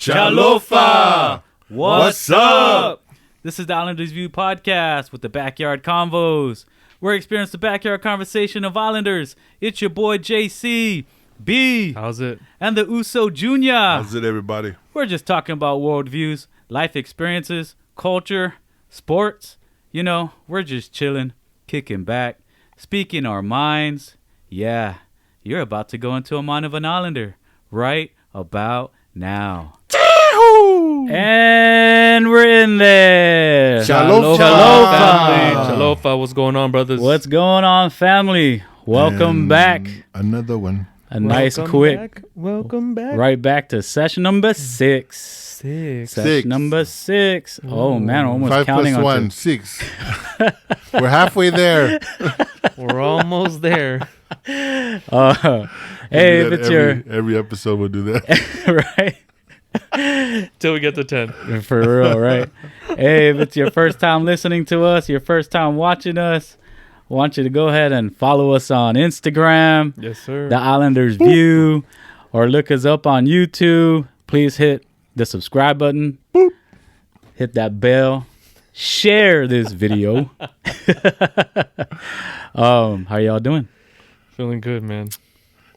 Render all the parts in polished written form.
Chålofa! What's up? This is the Islanders View podcast with the Backyard Convos. We're experiencing the backyard conversation of Islanders. It's your boy JC, B. How's it? And the Uso Jr. How's it, everybody? We're just talking about worldviews, life experiences, culture, sports. You know, we're just chilling, kicking back, speaking our minds. Yeah, you're about to go into a mind of an Islander right about now. And we're in there. Chålofa. Chålofa, what's going on, brothers? What's going on, family? Welcome back. Another one. Nice quick. Welcome back. Right back to session number 6. Six. Number 6. Oh, man, we're almost 5 counting plus on 1, 6. We're halfway there. We're almost there. Hey, We'll if do it's that every episode we'll do that. right. Till we get to 10. For real, right? Hey, if it's your first time listening to us, your first time watching us, I want you to go ahead and follow us on Instagram, Yes, sir. The Islanders View, or look us up on YouTube. Please hit the subscribe button. Boop. Hit that bell. Share this video. How y'all doing? Feeling good, man.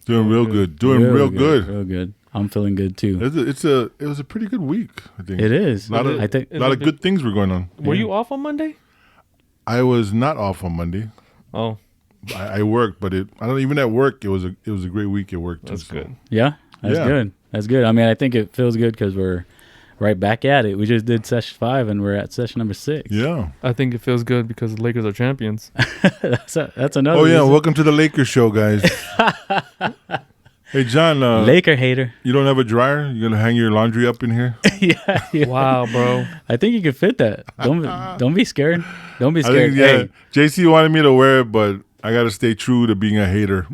Doing real good. Doing real good. Real good. I'm feeling good too. It was a pretty good week, I think. It is. A lot of good things were going on. Were you off on Monday? I was not off on Monday. Oh, I worked, but even at work, it was a great week at work too. that's good. Yeah, that's good. That's good. I mean, I think it feels good because we're right back at it. We just did session 5 and we're at session number 6. Yeah. I think it feels good because the Lakers are champions. that's another. Oh yeah, reason. welcome to the Lakers show, guys. Hey John, Laker hater. you don't have a dryer? You gonna hang your laundry up in here? yeah. Wow, bro. I think you can fit that. Don't be scared. Don't be I scared. think, Hey, JC wanted me to wear it, but I gotta stay true to being a hater.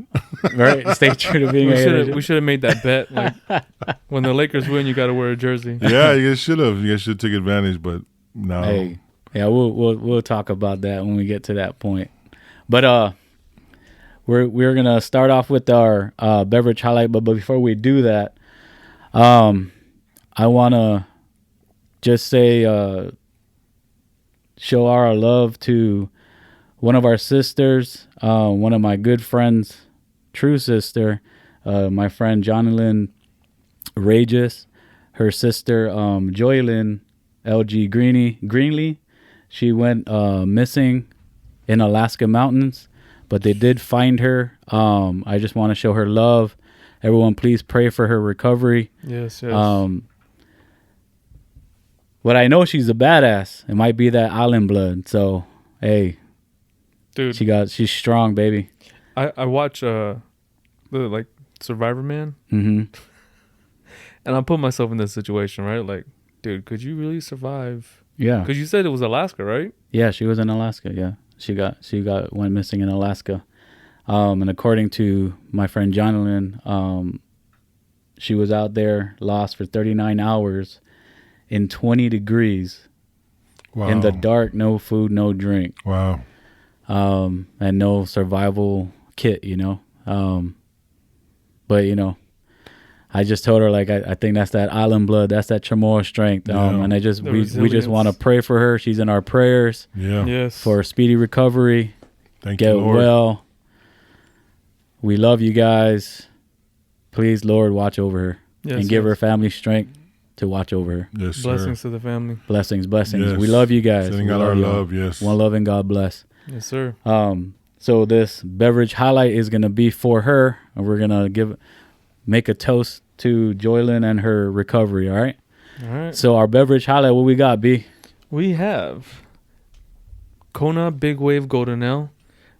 right? Stay true to being a hater. We should have made that bet. Like, when the Lakers win, you got to wear a jersey. Yeah, you guys should have. You guys should take advantage, but no. Hey, yeah, we'll talk about that when we get to that point. But we're gonna start off with our beverage highlight. But before we do that, I wanna just say show our love to one of our sisters, one of my good friends, true sister, my friend Jonalyn Regis, her sister Joylyn LG Greenlee. She went missing in Alaska mountains, but they did find her. I just want to show her love. Everyone, please pray for her recovery. Yes. But I know she's a badass. It might be that island blood. So, hey, Dude, she's strong, baby. I watch the Survivor Man, Mm-hmm. and I put myself in this situation, right? Like, dude, could you really survive? Yeah. Because you said it was Alaska, right? Yeah, she was in Alaska. Yeah, she went missing in Alaska. And according to my friend Jonalyn, she was out there lost for 39 hours in 20 degrees Wow. in the dark, no food, no drink, Wow. and no survival kit. But I just told her, like, I think that's that island blood, that's that Chamorro strength. And we just resilience. want to pray for her. She's in our prayers Yeah. Yes. for speedy recovery. Thank Get you, Lord. well. We love you guys. Please, Lord, watch over her and give her family strength to watch over her. Yes, sir. Blessings to the family. Blessings. Yes. We love you guys. Sending We out our y'all. love, yes. One love and God bless. Yes, sir. So this beverage highlight is gonna be for her, and we're gonna make a toast to Joylyn and her recovery. All right. All right. So our beverage highlight, what we got, B? We have Kona Big Wave Golden Ale,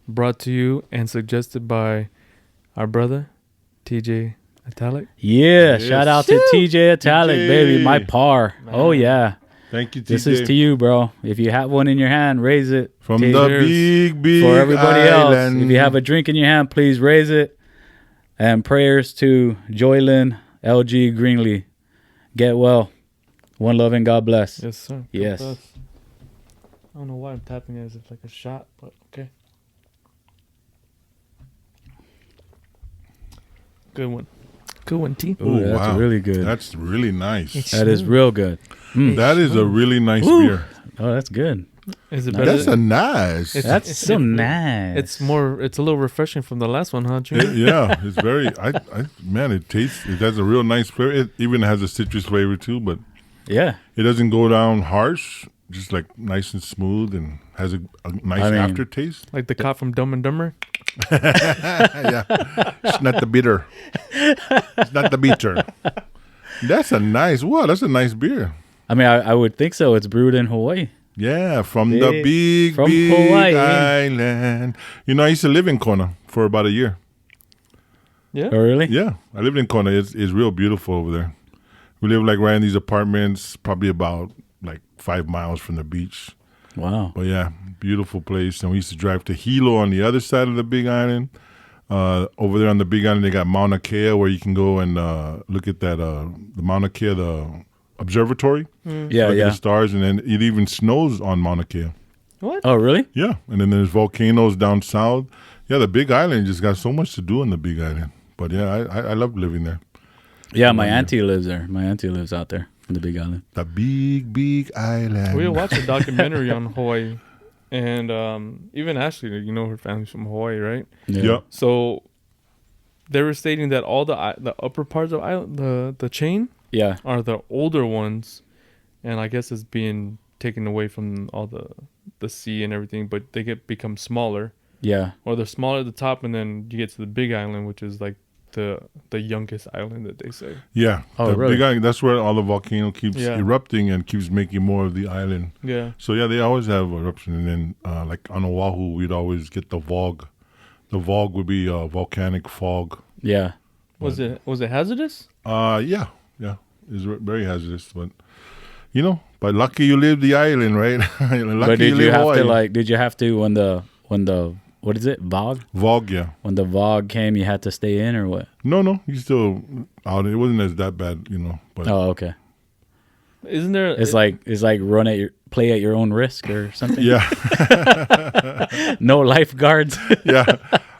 brought to you and suggested by our brother, TJ Italic. Yeah. Yes. Shout out to TJ Italic, TJ. baby, my par. Man. Oh yeah. Thank you, TJ. This is to you, bro. If you have one in your hand, raise it. From TJ. the big For everybody island. else, if you have a drink in your hand, please raise it. And prayers to Joylyn LG Greenlee. Get well. One love and God bless. Yes, sir. Yes. God bless. I don't know why I'm tapping it as if like a shot, but okay. Good one. Good one, T. Ooh, that's wow. really good. That's really nice. It's That is smooth. real good. Mm. That is a really nice Ooh. beer. Oh, that's good. Is it Nice. better? That's a nice. That's so nice. It's a little refreshing from the last one, huh, Junior? Yeah, it's very. Man, it tastes. It has a real nice flavor. It even has a citrus flavor too, but yeah. it doesn't go down harsh. Just like nice and smooth, and has a nice I mean- aftertaste. Like the cop from Dumb and Dumber. Yeah, it's not the bitter. It's not the bitter. That's a nice. Wow, that's a nice beer. I mean, I would think so. It's brewed in Hawaii. Yeah, from the big from Hawaii. island. You know, I used to live in Kona for about a year. Yeah. Oh, really? Yeah, I lived in Kona. It's real beautiful over there. We live like right in these apartments, probably about like 5 miles from the beach. Wow. But yeah, beautiful place. And we used to drive to Hilo on the other side of the Big Island. Over there on the Big Island, they got Mauna Kea where you can go and look at that the Mauna Kea, the observatory. Yeah, Look at yeah. the stars, and then it even snows on Mauna Kea. What? Oh, really? Yeah, and then there's volcanoes down south. Yeah, the Big Island just got so much to do in the Big Island. But yeah, I love living there. Yeah, my auntie lives there. My auntie lives out there in the Big Island. The big island. We watched a documentary on Hawaii, and even Ashley, you know, her family's from Hawaii, right? Yeah. So they were stating that all the upper parts of the chain Yeah. are the older ones, and I guess it's being taken away from all the sea and everything, but they become smaller, Yeah. or they're smaller at the top, and then you get to the Big Island, which is like the youngest island that they say. Yeah. Oh, the really? Big Island, that's where all the volcano keeps Yeah. erupting and keeps making more of the island. Yeah. So yeah, they always have eruption. And then like on Oahu, we'd always get the VOG. The VOG would be volcanic fog. Yeah. Was it hazardous? Yeah. It's very hazardous, but but lucky you live the island, right? Lucky But did you live have to Hawaii. did you have to when the what is it? VOG? VOG, yeah. When the VOG came, you had to stay in or what? No, you still out. It wasn't as that bad, but Oh, okay. Isn't there? It's like play at your own risk or something. yeah. No lifeguards. Yeah.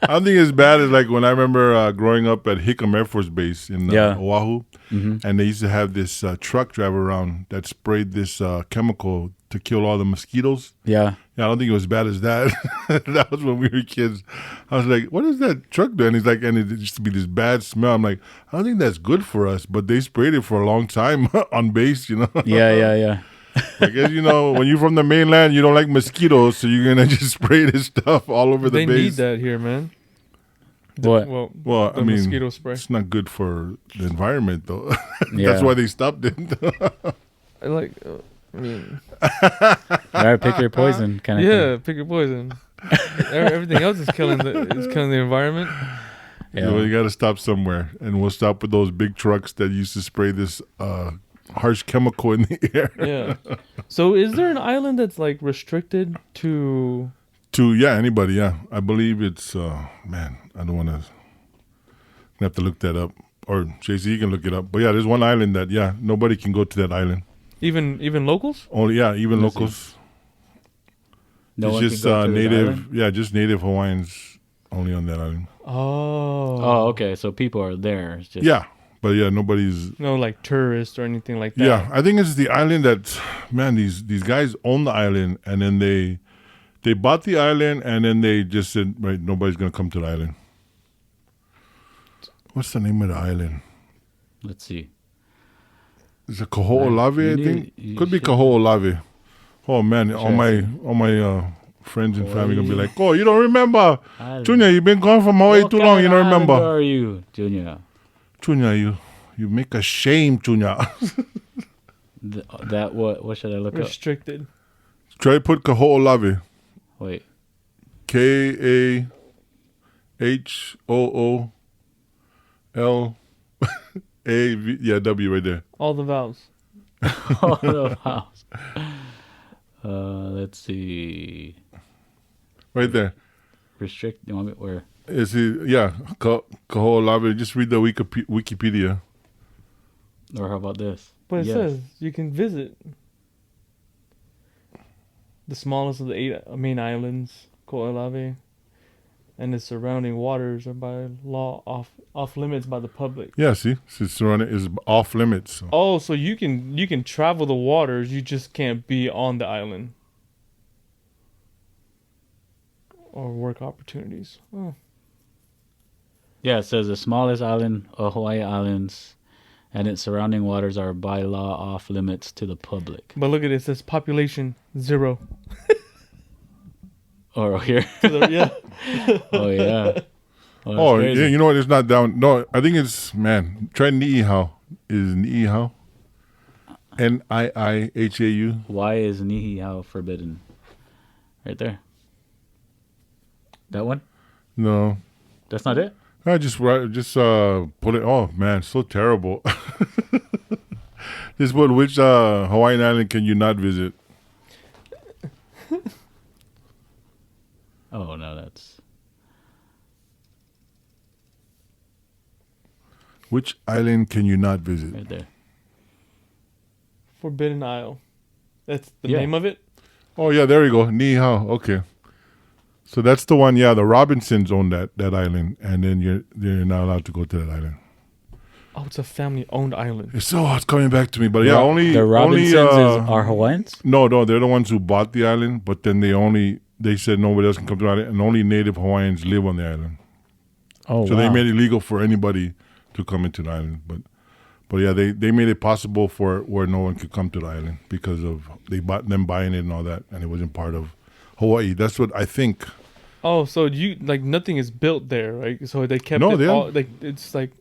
I don't think it's bad as like when I remember growing up at Hickam Air Force Base in Yeah. Oahu, Mm-hmm. and they used to have this truck drive around that sprayed this chemical to kill all the mosquitoes. Yeah. Yeah, I don't think it was bad as that. That was when we were kids. I was like, what is that truck doing? He's like, and it used to be this bad smell. I'm like, I don't think that's good for us, but they sprayed it for a long time on base, Yeah. I guess, when you're from the mainland, you don't like mosquitoes, so you're going to just spray this stuff all over the they base. need that here, man. What? Well, the I mean, mosquito spray. it's not good for the environment, though. Yeah. That's why they stopped it. I like. I mean, All right, pick your poison kind of yeah, pick your poison. Everything else is killing the environment. thing. You got to stop somewhere, and we'll stop with those big trucks that used to spray this harsh chemical in the air. Yeah. So, is there an island that's like restricted to? Anybody, yeah. I believe it's, man, I don't want to, have to look that up. Or, JC, you can look it up. But, yeah, there's one island that, nobody can go to that island. Even locals? Only, even Let's locals. No It's one just can go to the native, island? just native Hawaiians only on that island. Oh. Oh, okay. So people are there. It's just, Yeah, but nobody's. No, like tourists or anything like that. Yeah, I think it's the island that, man, these guys own the island, and then they bought the island, and then they just said, right, nobody's gonna come to the island. What's the name of the island? Let's see. Is it Kaho'olawe? I You think knew- you could be should- Kaho'olawe. Oh man, all my friends and family gonna be like, oh, you don't remember, Junior? You've been gone from Hawaii too long. You don't Who remember, are you, Junior? Junior? You make a shame, Junior. That what should I look up? Restricted. Try to put Kaho'olawe. Wait. KAHOOL W right there. All the vowels. All the house. Let's see. Right there. Restrict. You want me where? Is it? Yeah, Kaho'olawe. Just read the Wikipedia. Or how about this? But it Yes. says you can visit the smallest of the 8 main islands, Ko'olawe. and its surrounding waters are by law off limits by the public. Yeah, see, it's surrounded is off limits. So. Oh, so you can travel the waters, you just can't be on the island or work opportunities. Oh. Yeah, it says the smallest island of Hawaii Islands and its surrounding waters are by law off limits to the public. But look at it, it says population 0. Or here. Yeah. Oh, yeah. Oh, yeah, you know what? It's not down. No, I think it's, man, try Niihau. Is Niihau? Niihau. Why is Niihau forbidden? Right there. That one? No. That's not it? I just put it. Oh, man, so terrible. Just put which Hawaiian island can you not visit? Oh, no, that's... Which island can you not visit? right there. Forbidden Isle. That's the Yeah. name of it? Oh, yeah, there you go. Niihau. Okay. So that's the one. Yeah, the Robinsons own that island, and then you're not allowed to go to that island. Oh, it's a family-owned island. It's coming back to me, but yeah, The Robinsons are Hawaiians? No, they're the ones who bought the island, but then they said nobody else can come to the island, and only native Hawaiians live on the island. Oh, So wow. they made it illegal for anybody to come into the island, but yeah, they made it possible for where no one could come to the island because of them buying it and all that, and it wasn't part of Hawaii. That's what I think. Oh, so nothing is built there, right? So they kept No, it they all, have- like, it's like,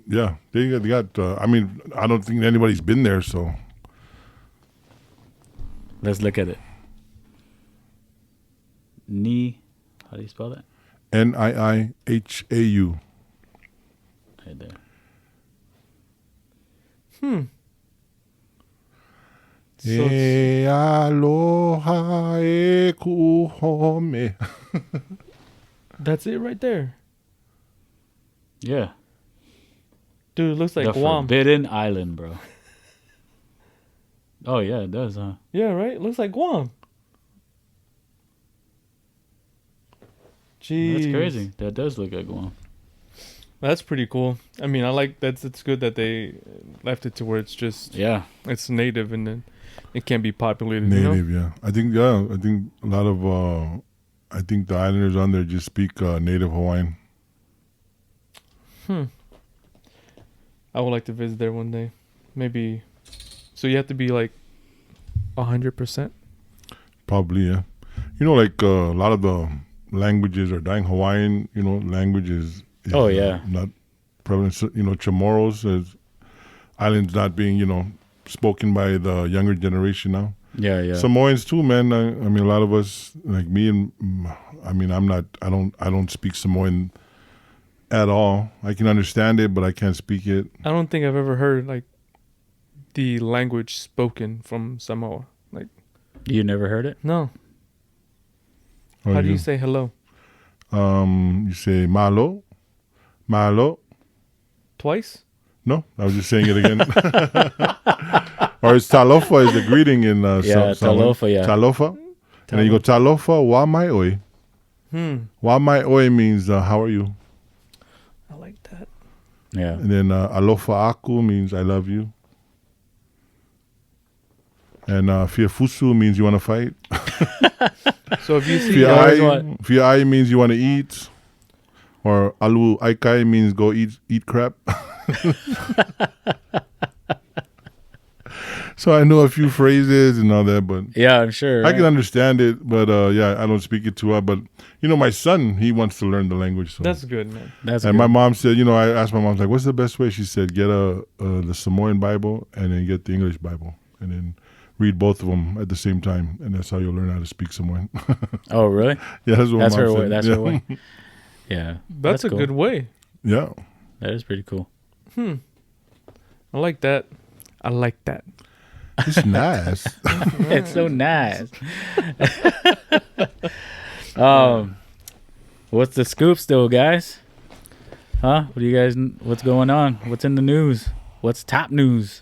Yeah, they got. I mean, I don't think anybody's been there, so Let's look at it. How do you spell that? Niihau. Right there. so it's- E aloha e kuhome. that's it right there. Yeah. Dude, it looks like the Guam. Forbidden Island, bro. Oh, yeah, it does, huh? Yeah, right? It looks like Guam. Jeez. That's crazy. That does look like Guam. That's pretty cool. I mean, I like that's it's good that they left it to where it's just Yeah. it's native and then it can't be populated. You know? Native, yeah. I think a lot of I think the islanders on there just speak native Hawaiian. I would like to visit there one day. Maybe. So you have to be like 100%. Probably, yeah. You know, like a lot of the languages are dying. Hawaiian, language is Oh, yeah. not prevalent. So, Chamorros is islands not being, spoken by the younger generation now. Yeah, yeah. Samoans too, man. I mean, a lot of us, like me, and I mean, I don't speak Samoan at all. I can understand it, but I can't speak it. I don't think I've ever heard like the language spoken from Samoa. Like, You never heard it? no. Or How do you say hello? You say malo, malo. Twice? No, I was just saying it again. Or it's talofa is the greeting in Yeah, talofa, yeah. Talofa. And then you go talofa wa mai oi. Wa mai oi means how are you? I like that. Yeah. And then alofa aku means I love you. And fiafusu means you want to fight. So if you see Fiai means you want to eat. Or alu aikai means go eat crap. So I know a few phrases and all that, but Yeah, I'm sure. I can understand it. But yeah, I don't speak it too well. But my son, he wants to learn the language. So. that's good, man. That's And good. my mom said, I asked my mom, like, what's the best way? She said, get the Samoan Bible and then get the English Bible and then read both of them at the same time, and that's how you'll learn how to speak Samoan. Oh, really? Yeah, that's what That's my her mom way. said. That's yeah. her way. Yeah. That's a cool. good way. Yeah. That is pretty cool. I like that. I like that. It's nice. It's so nice. What's the scoop still, guys? Huh? What do you guys? What's going on? What's in the news? What's top news?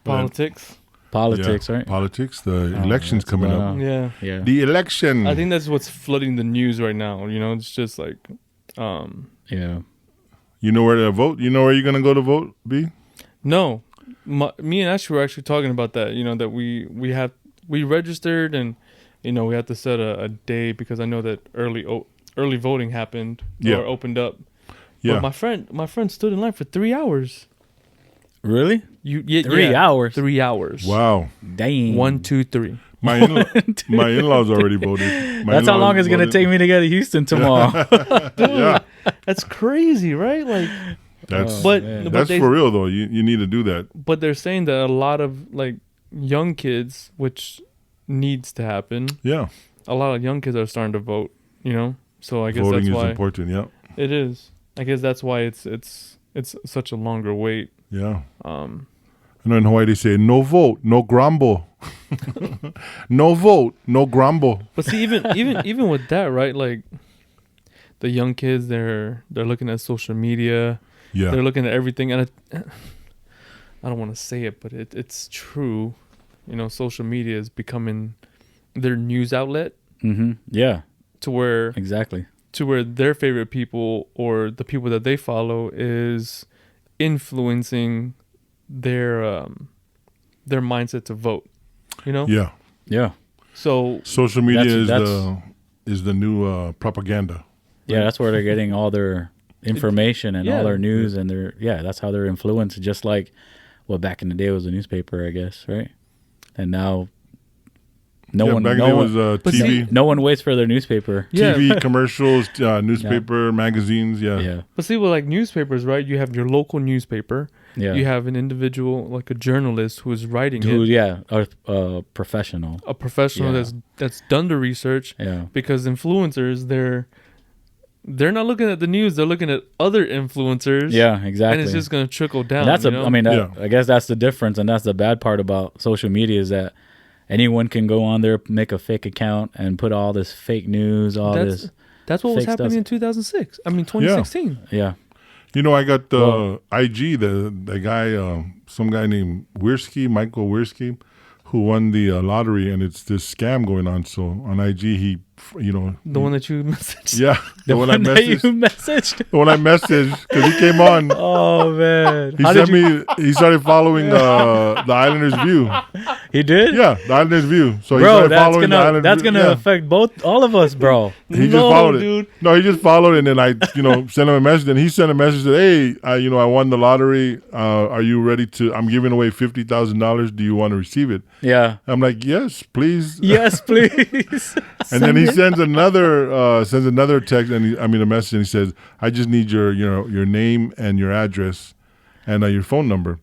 Politics. politics, Yeah, right? politics. The election's that's coming going up. on. Yeah. Yeah. The election. I think that's what's flooding the news right now. You know, it's just like, Yeah. You know where to vote? You know where you're going to go to vote, B? no, me and Ashley were actually talking about that. You know, that we registered and, you know, we had to set a day because I know that early voting happened Yeah. or opened up. Yeah. But my friend stood in line for 3 hours. Really? 3 hours? 3 hours. Wow. Dang. 1, 2, 3. My in-laws already voted. That's how long it's going to take me to get to Houston tomorrow. Yeah. That's crazy, right? Like, That's man. that's for real though. You need to do that. but they're saying that a lot of like young kids, which needs to happen, Yeah. a lot of young kids are starting to vote. You know, so I guess Voting that's is why important. Yeah. it is. I guess that's why it's such a longer wait. Yeah. I know in Hawaii they say no vote, no grumble. No vote, no grumble. But see, even with that, right? Like the young kids, they're looking at social media. Yeah. They're looking at everything, and I don't want to say it, but it's true. You know, social media is becoming their news outlet Mm-hmm. Yeah. to where Exactly. their favorite people or the people that they follow is influencing their mindset to vote. You know, Yeah. Yeah. so Social media That's- is the new propaganda. Yeah. That's where they're getting all their information and all yeah. their news and that's how they're influenced. Just like, well, back in the day it was a newspaper, I guess, right? And now Back in the day it was But TV. no one waits for their newspaper. yeah. TV commercials, newspaper, magazines. Yeah. Yeah. But see, with like newspapers, right? You have your local newspaper. Yeah. You have an individual, like a journalist, who is writing Who, it, yeah, a professional. a professional Yeah. that's done the research. Yeah. Because influencers, they're not looking at the news; they're looking at other influencers. Yeah, exactly. And it's just gonna trickle down. And that's you know? I guess that's the difference, and that's the bad part about social media is that anyone can go on there, make a fake account, and put all this fake news, That's what was fake happening stuff. in 2006. I mean, 2016. Yeah. You know, I got Well- IG, the guy, some guy named Michael Wiersky, who won the lottery, and it's this scam going on. So on IG, he, The one that you messaged. yeah, the one I that you messaged, messaged. the one I messaged, because he came on. Oh man. He started following the Islanders View. He did? Yeah, the Islanders View. So he Bro, started that's following the gonna Islanders View. Yeah. affect all of us, bro. He just No, followed dude. it. No, he just followed it, and then I, sent him a message. And he sent a message that, hey, I won the lottery. Are you ready to? I'm giving away $50,000. Do you want to receive it? Yeah. I'm like, yes, please. Yes, please. And then he sends another text, a message, and he says, I just need your name and your address, and your phone number.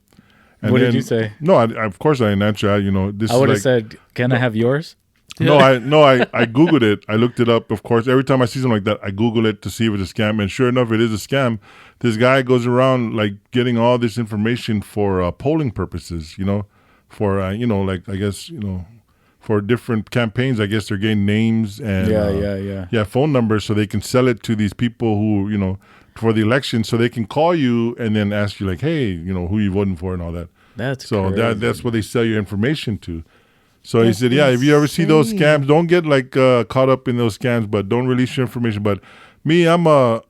And What did then- you say? No, of course I didn't answer. This I is would have like, said, "Can I have yours?" No, I Googled it. I looked it up. Of course, every time I see something like that, I Google it to see if it's a scam. And sure enough, it is a scam. This guy goes around like getting all this information for polling purposes. For like I guess for different campaigns. I guess they're getting names and phone numbers so they can sell it to these people who for the election, so they can call you and then ask you like, hey, who you voting for and all that. That's So crazy. that's what they sell your information to. So he said, yeah, if you ever see those scams, don't get like caught up in those scams, but don't release your information. But me, I'm a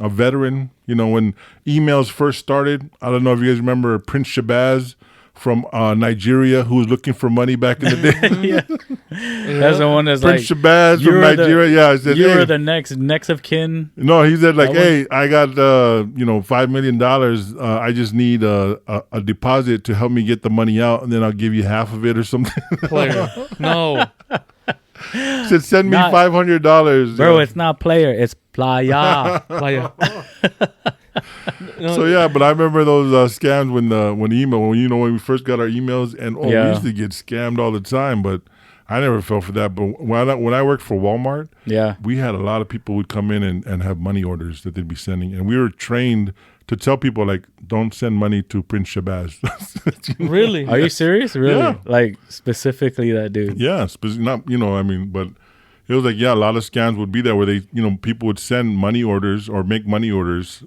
veteran. When emails first started, I don't know if you guys remember Prince Shabazz from Nigeria, who was looking for money back in the day. That's the one that's Prince like, Shabazz from Nigeria. Yeah, I said, you hey. were the next of kin. No, he said like, That hey, I got $5 million. I just need a deposit to help me get the money out, and then I'll give you half of it or something. Player. No. He said, send me Not- $500, Bro, it's not player, it's playa. Player. No, So yeah, but I remember those scams when we first got our emails, and we Yeah. used to get scammed all the time. But I never fell for that. But when I worked for Walmart, Yeah. we had a lot of people would come in and have money orders that they'd be sending, and we were trained to tell people like, don't send money to Prince Shabazz. really? Are you serious? Really? Yeah. Like specifically that dude. Yeah, not but it was like a lot of scams would be there where they people would send money orders or make money orders.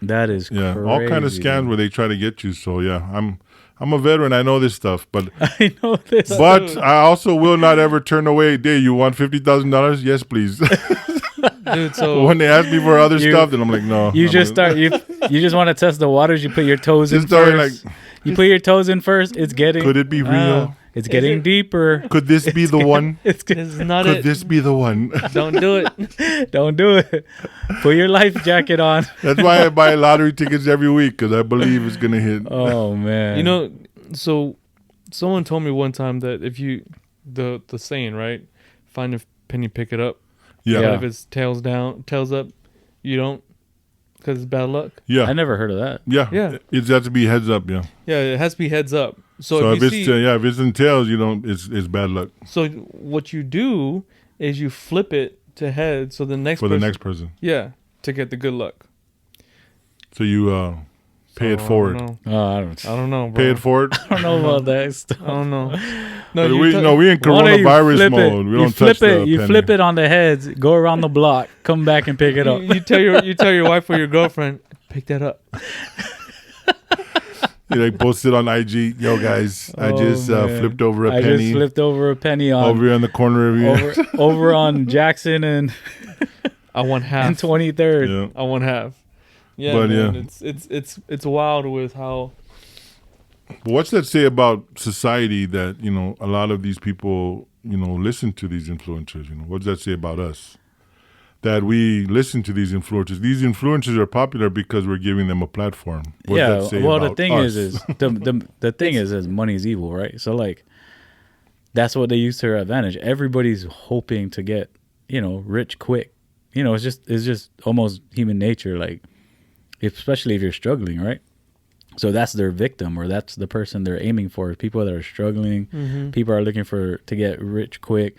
That is Yeah, crazy. all kind of scams dude. where they try to get you. So yeah, I'm I'm a veteran. I know this stuff, but I know this. but I also will not ever turn away. Day, you want $50,000? Yes, please. Dude, so When they ask me for other You- stuff, then I'm like, no. You I'm just gonna- start. You just want to test the waters. You put your toes in Just start first. like, You put your toes in first. It's getting. could it be real? It's getting deeper. Could this be the one? It's it's not Could it. this be the one? Don't do it. Don't do it. Put your life jacket on. That's why I buy lottery tickets every week, because I believe it's gonna hit. Oh man. You know, so someone told me one time that if you the saying, right? Find a penny, pick it up. Yeah, But Yeah. if it's tails down, tails up, you don't, because it's bad luck. yeah, I never heard of that. yeah. Yeah. It has to be heads up. Yeah. Yeah, it has to be heads up. So, So if if you it's see, if it's in tails, you don't. It's bad luck so what you do is you flip it to head. So the next for the person- next person. yeah, to get the good luck. So you pay it So, forward. Oh, I don't. I don't know, bro. Pay it forward. I don't know about that stuff. I don't know. But you we ta- no, we in Why don't you coronavirus flip it? mode. We You don't flip touch the it. You penny. flip it on the heads. Go around the block. Come back and pick it up. you tell your wife or your girlfriend, pick that up. You like post it on IG. Yo, guys, I Oh, just man. flipped over a I penny just flipped over a penny on over here in the corner of you. over on Jackson and I want half. and 23rd. Yeah. I want half. Yeah, But, man, yeah. it's wild with how But what's that say about society that, a lot of these people, listen to these influencers? What does that say about us? That we listen to these influencers. These influencers are popular because we're giving them a platform. What Yeah. does that say Well, the about thing us? is the thing is money's evil, right? So like, that's what they use to their advantage. Everybody's hoping to get rich quick. It's just almost human nature. Like, especially if you're struggling, right? So that's their victim, or that's the person they're aiming for. People that are struggling, people are looking to get rich quick,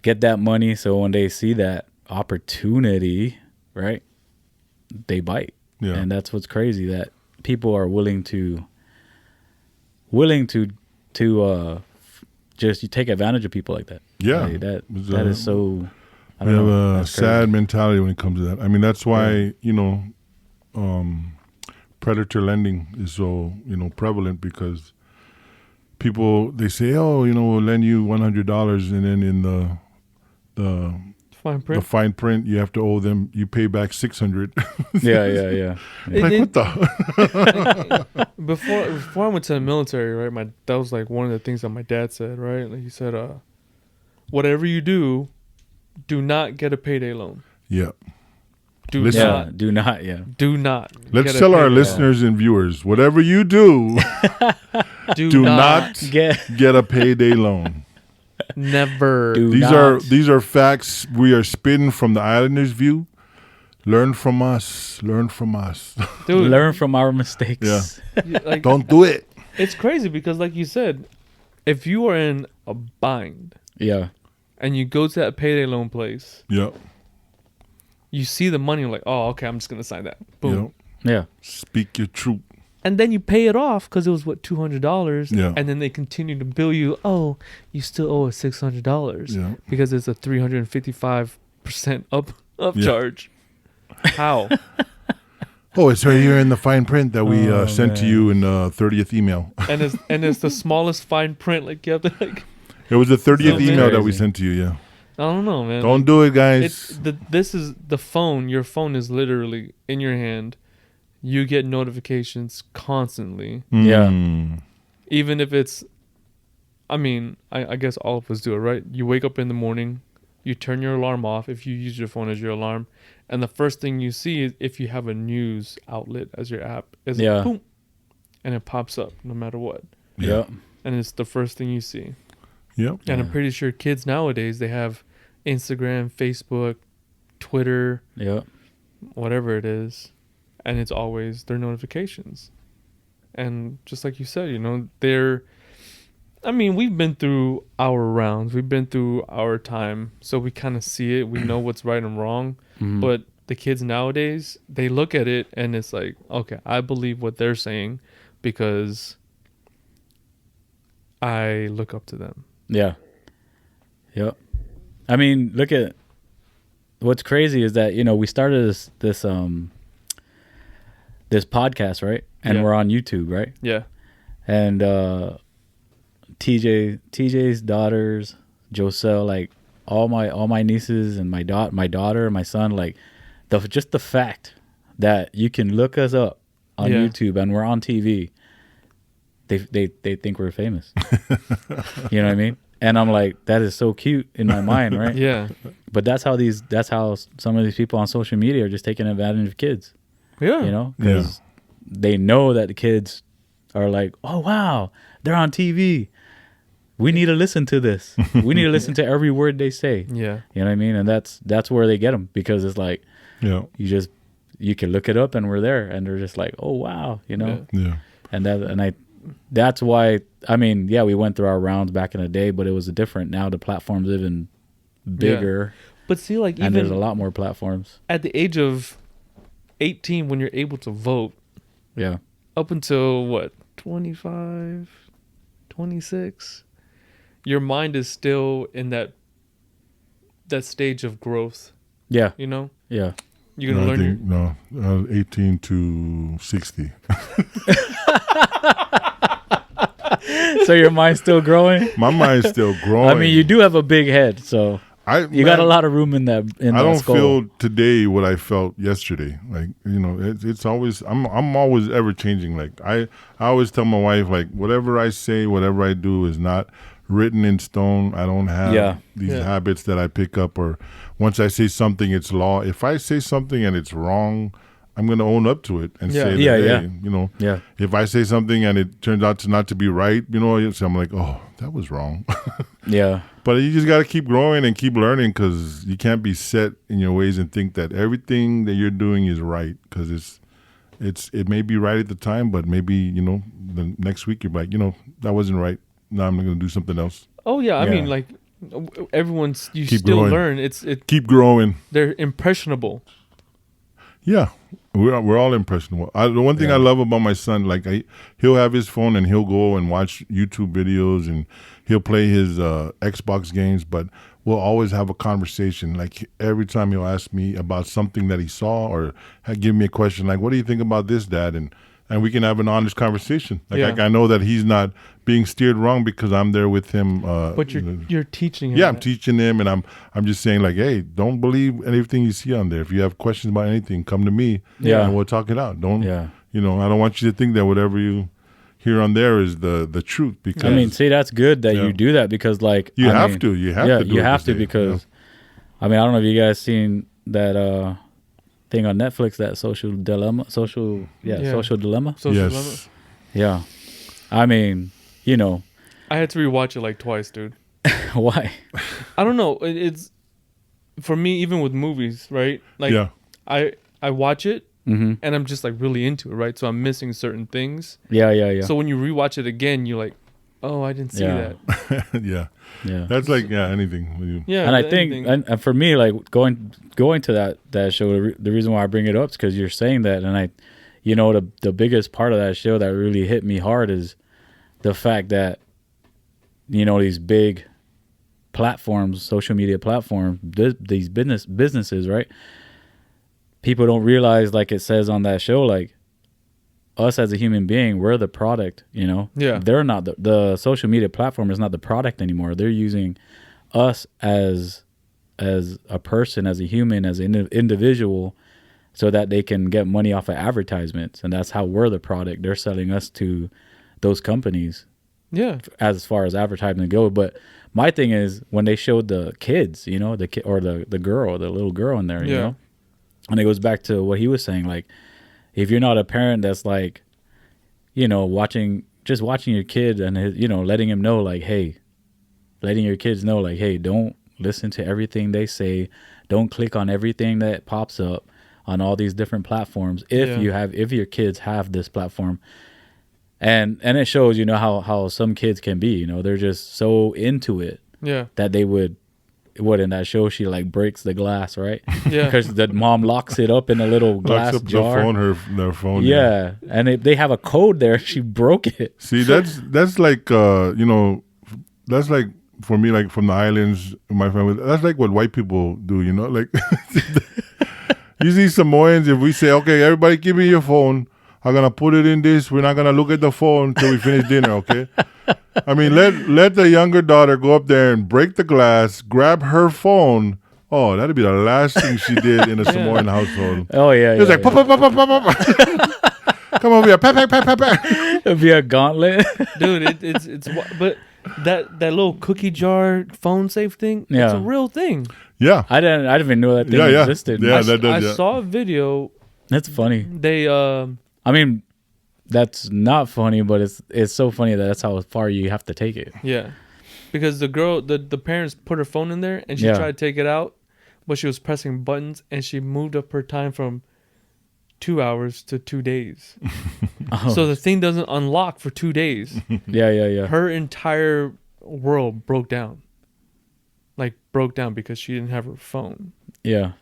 get that money. So when they see that opportunity, right, they bite. Yeah. And that's what's crazy, that people are willing to just take advantage of people like that. Yeah. Like that It's, that is so. I We don't have know. a That's crazy. sad mentality when it comes to that. I mean, that's why, predator lending is so, prevalent, because people, they say, oh, we'll lend you $100, and then in the fine the print. fine print, you have to owe them, you pay back $600. Yeah. Like, what the? Before I went to the military, right? That was like one of the things that my dad said, right? Like he said, whatever you do not get a payday loan. Yeah. Do Listen. Yeah, not. do not. Yeah. Do not. Let's get a tell our payday listeners and viewers, whatever you do, loan. do not Get get a payday loan. Never. Do These not. are facts we are spitting from the Islanders' view. Learn from us. Learn from us. Dude, learn from our mistakes. Yeah. like, Don't do it. it's crazy because, like you said, if you are in a bind Yeah. and you go to that payday loan place, Yeah. you see the money, you're like, oh, okay, I'm just gonna sign that. Boom. Yeah. Yeah. Speak your truth. And then you pay it off because it was $200. Yeah. And then they continue to bill you. Oh, you still owe us $600 Yeah. because it's a 355% upcharge. How? Oh, it's right here in the fine print that we Oh, sent to man. you in the 30th email. and it's the smallest fine print. Like you have to like. It was the 30th So email that we crazy. sent to you, yeah. I don't know, man. Don't do it, guys. It's this is the phone. Your phone is literally in your hand. You get notifications constantly, Yeah. even if it's. I mean, I guess all of us do it, right? You wake up in the morning, you turn your alarm off if you use your phone as your alarm, and the first thing you see is if you have a news outlet as your app is Yeah. boom, and it pops up no matter what, Yeah. and it's the first thing you see. Yep. And I'm Yeah. pretty sure kids nowadays they have Instagram, Facebook, Twitter, Yeah. whatever it is, and it's always their notifications. And just like you said, we've been through our rounds, we've been through our time, so we kind of see it, we know what's right and wrong. Mhm. But the kids nowadays, they look at it and it's like, okay, I believe what they're saying because I look up to them. Yeah. Yep. I mean, look at what's crazy is that, we started this podcast, right? And Yeah. we're on YouTube, right? Yeah. and TJ's daughters, Joselle, like all my nieces and my daughter, my son, like just the fact that you can look us up on Yeah. YouTube and we're on TV, they think we're famous. You know what I mean? And I'm like, that is so cute in my mind, right? Yeah. But that's how some of these people on social media are just taking advantage of kids. Yeah. You know, because they know that the kids are like, oh wow, they're on TV. We need to listen to this. We need to listen to every word they say. Yeah. You know what I mean? And that's where they get them, because it's like, Yeah. you can look it up and we're there, and they're just like, oh wow, you know. Yeah. And that's why, I mean, yeah, we went through our rounds back in the day, but it was different. Now the platform's even bigger, But see, like, and there's a even lot more platforms. at the age of 18, when you're able to vote, Yeah. up until what, 25, 26, your mind is still in that stage of growth. Yeah. You know, Yeah. you're gonna learn. No, 18 to 60. So your mind's still growing? My mind's still growing. I mean, you do have a big head, so you got a lot of room in that. I don't skull. feel today what I felt yesterday. Like, you know, it's always, I'm always ever changing. Like I always tell my wife, like, whatever I say, whatever I do is not written in stone. I don't have these habits that I pick up, or once I say something, it's law. If I say something and it's wrong, I'm going to own up to it and say that, hey, you know, if I say something and it turns out to not to be right, you know, so I'm like, oh, that was wrong. Yeah. But you just got to keep growing and keep learning, because you can't be set in your ways and think that everything that you're doing is right, because it may be right at the time, but maybe, you know, the next week you're like, you know, that wasn't right. Now I'm going to do something else. Oh yeah, I Yeah. mean, like, you Keep still growing. learn. Keep growing. They're impressionable. Yeah, we're all impressionable. The one thing I love about my son, like he'll have his phone and he'll go and watch YouTube videos and he'll play his Xbox games, but we'll always have a conversation. Like every time he'll ask me about something that he saw, or give me a question like, "What do you think about this, Dad?" And we can have an honest conversation. Like I know that he's not being steered wrong because I'm there with him. But you're teaching him. Yeah, I'm teaching him, and I'm just saying, like, hey, don't believe anything you see on there. If you have questions about anything, come to me. Yeah, and we'll talk it out. Don't you know? I don't want you to think that whatever you hear on there is the truth. Because I mean, see, that's good that you do that, because like you I have mean, to. You have to. Do you it have this to day. because I mean, I don't know if you guys seen that thing on Netflix, that social dilemma. Social dilemma. Yes. Yeah, I mean, you know, I had to rewatch it like twice, dude. why? I don't know. It's for me, even with movies, right? Like, I watch it and I'm just like really into it, right? So I'm missing certain things. Yeah. So when you rewatch it again, you're like, oh, I didn't see that. yeah. Yeah, That's like anything. Yeah, and I think, and for me, like going to that show, the reason why I bring it up is because you're saying that, and you know, the biggest part of that show that really hit me hard is the fact that, you know, these big platforms, social media platforms, these businesses, right? People don't realize, like it says on that show, like us as a human being, we're the product, you know? Yeah. They're not the social media platform is not the product anymore. They're using us as a person, as a human, as an individual, so that they can get money off of advertisements. And that's how we're the product. They're selling us to those companies. Yeah. As far as advertisement go. But my thing is, when they showed the kids, you know, the little girl in there, you know, and it goes back to what he was saying, like, if you're not a parent that's like, you know, watching your kid and you know, letting your kids know, like, hey, don't listen to everything they say, don't click on everything that pops up on all these different platforms. If your kids have this platform, and it shows, you know, how some kids can be, you know, they're just so into it, that they would. What, in that show, she like breaks the glass, right? Yeah. Because the mom locks it up in a little glass jar. Their phone. Yeah. And they have a code there. She broke it. See, that's like you know, that's like, for me, like from the islands, my family, that's like what white people do, you know, like you see Samoans, if we say, okay, everybody give me your phone, I'm gonna put it in this. We're not gonna look at the phone until we finish dinner, okay? I mean, let the younger daughter go up there and break the glass, grab her phone. Oh, that'd be the last thing she did in a Samoan household. Oh yeah, It was like, pop, pop, pop, pop, pop, pop. Come over here, pat, pat, pat, pat, pat. It'd be a gauntlet. Dude, it's but that little cookie jar phone safe thing, it's Yeah. a real thing. Yeah. I didn't even know that thing Yeah, yeah. existed. Yeah. I that does, I saw a video. That's funny. They I mean, that's not funny, but it's so funny that that's how far you have to take it. yeah, because the girl, the parents put her phone in there and she Yeah. tried to take it out, but she was pressing buttons and she moved up her time from 2 hours to 2 days. Oh, So the thing doesn't unlock for 2 days. yeah. Her entire world broke down. Like broke down because she didn't have her phone. Yeah.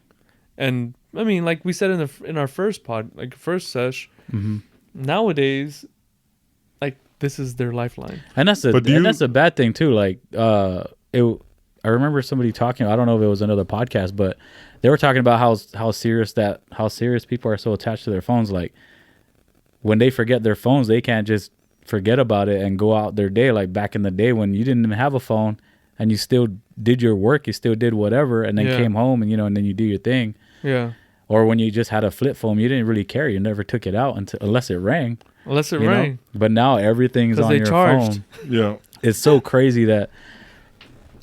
And I mean, like we said in our first pod, like first sesh, hmm nowadays, like this is their lifeline. And that's a bad thing too. Like, I remember somebody talking. I don't know if it was another podcast, but they were talking about how serious people are so attached to their phones. Like, when they forget their phones, they can't just forget about it and go out their day. Like back in the day when you didn't even have a phone and you still did your work, you still did whatever, and then Yeah. came home and then you do your thing. Yeah. Or when you just had a flip phone, you didn't really care. You never took it out unless it rang. Unless it you know? rang. But now everything's 'Cause on they your charged. phone. Yeah. It's so crazy that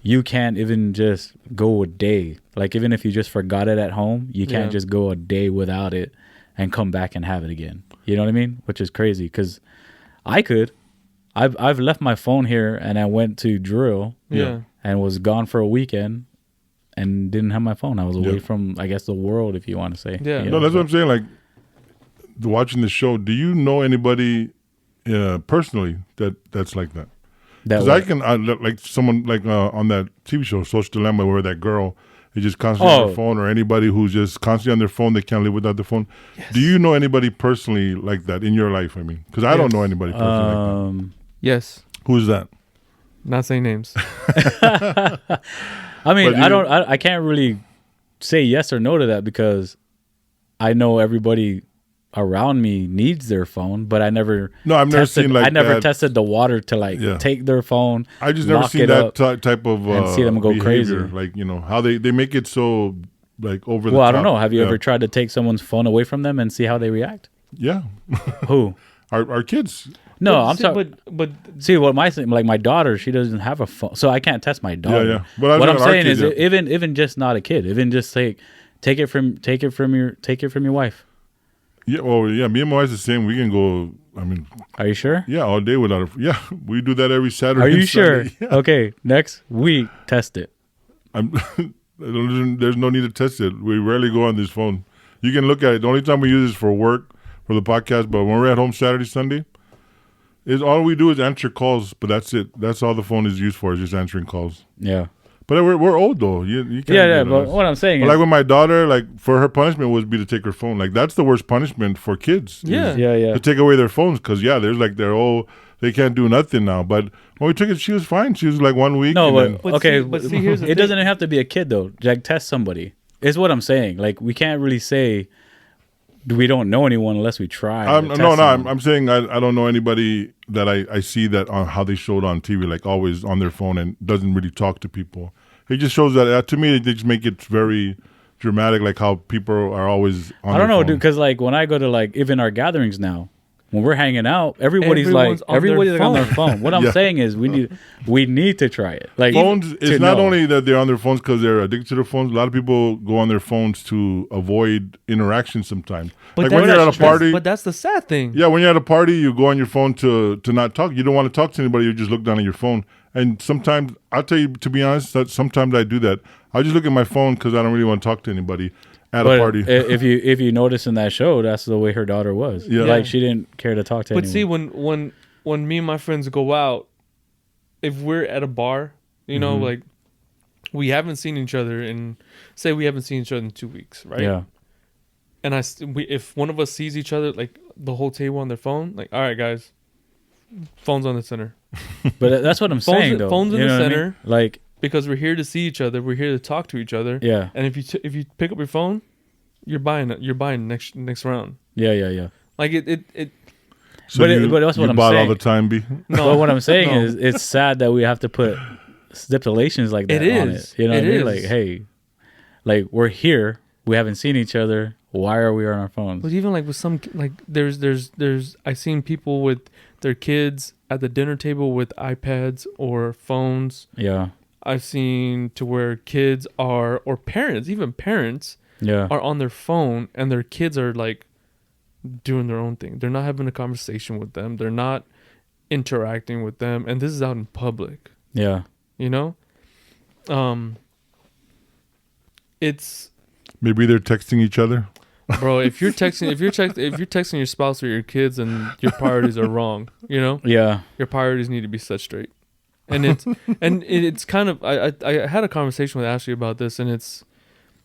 you can't even just go a day. Like even if you just forgot it at home, you can't Yeah. just go a day without it and come back and have it again. You know what I mean? Which is crazy because I could. I've left my phone here and I went to drill Yeah. and was gone for a weekend and didn't have my phone. I was away Yeah. from, I guess, the world, if you want to say. Yeah. You No, know, that's what I'm saying. Like, watching the show, do you know anybody personally that's like that? that Because I way. can, like someone like on that TV show, Social Dilemma, where that girl is just constantly on Oh. her phone, or anybody who's just constantly on their phone, they can't live without their phone. Do you know anybody personally like that in your life? I mean, because I don't Yes. know anybody personally like that. Yes. Who's that? Not saying names. I mean, But you- I can't really say yes or no to that because I know everybody around me needs their phone, but I never No, I've never tested, seen like I never that. tested the water to like Yeah. take their phone. I just never lock seen it that up type of and see them go behavior. crazy. Like, how they make it so like over the Well, top. I don't know. Have you Yeah. ever tried to take someone's phone away from them and see how they react? Yeah, Who? our kids. No, But I'm see- talking. But See what my thing, like my daughter, she doesn't have a phone, so I can't test my daughter. Yeah. But I What know I'm our saying kids, is, yeah. even just not a kid, even just take it from your wife. Yeah, well, yeah. Me and my wife's the same. We can go. I mean, Are you sure? yeah, all day without a. Yeah, we do that every Saturday. Are you and sure? Sunday. Yeah. Okay, next week test it. There's no need to test it. We rarely go on this phone. You can look at it. The only time we use it is for work, for the podcast. But when we're at home Saturday, Sunday, is all we do is answer calls. But that's it. That's all the phone is used for, is just answering calls. Yeah. But we're old though. You can't. Yeah, do but that. what I'm saying But is, like with my daughter, like for her punishment would be to take her phone. Like that's the worst punishment for kids. is Yeah. yeah. To take away their phones, because there's like they can't do nothing now. But when we took it, she was fine. She was like 1 week. No, and but then- But okay, see, here's the it thing. doesn't have to be a kid though. Like test somebody. Is what I'm saying. Like we can't really say we don't know anyone unless we try. to test someone. I'm saying I don't know anybody that I see that on how they showed on TV, like always on their phone and doesn't really talk to people. It just shows that to me they just make it very dramatic, like how people are always on. I don't their know, phone. dude. Because like when I go to like even our gatherings now, when we're hanging out, everybody's Everyone's on their like on their phone. What I'm Yeah. saying is we need to try it. Like Phones. to It's not know. only that they're on their phones because they're addicted to their phones. A lot of people go on their phones to avoid interaction sometimes. Like when you're at a party. But that's the sad thing. Yeah, when you're at a party, you go on your phone to not talk. You don't want to talk to anybody. You just look down at your phone. And sometimes, I'll tell you, to be honest, that sometimes I do that. I just look at my phone because I don't really want to talk to anybody at a But party. if you notice in that show, that's the way her daughter was. Yeah. Like she didn't care to talk to But anyone. see, when me and my friends go out, if we're at a bar, like we haven't seen each other in 2 weeks, right? Yeah. And if one of us sees each other, like the whole table on their phone, like, all right, guys, phone's on the center. But that's what I'm saying though. phones in You the know what I mean? center. Like Because we're here to see each other, we're here to talk to each other. yeah. And if you pick up your phone, you're buying next round. Yeah. Like it So but that's what you I'm bought all saying. the time, B. But what I'm saying no. is, it's sad that we have to put stipulations like that It on is. it. You know what I It mean? is. Like, hey, like we're here, we haven't seen each other. Why are we on our phones? But even like with some, like there's I've seen people with their kids at the dinner table with iPads or phones. Yeah, I've seen to where kids are, or parents, even parents yeah, are on their phone and their kids are like doing their own thing. They're not having a conversation with them. They're not interacting with them. And this is out in public, yeah, you know? It's, Maybe they're texting each other. bro, if you're texting your spouse or your kids, and your priorities are wrong, you know? yeah, Your priorities need to be set straight. And it's kind of, I had a conversation with Ashley about this, and it's,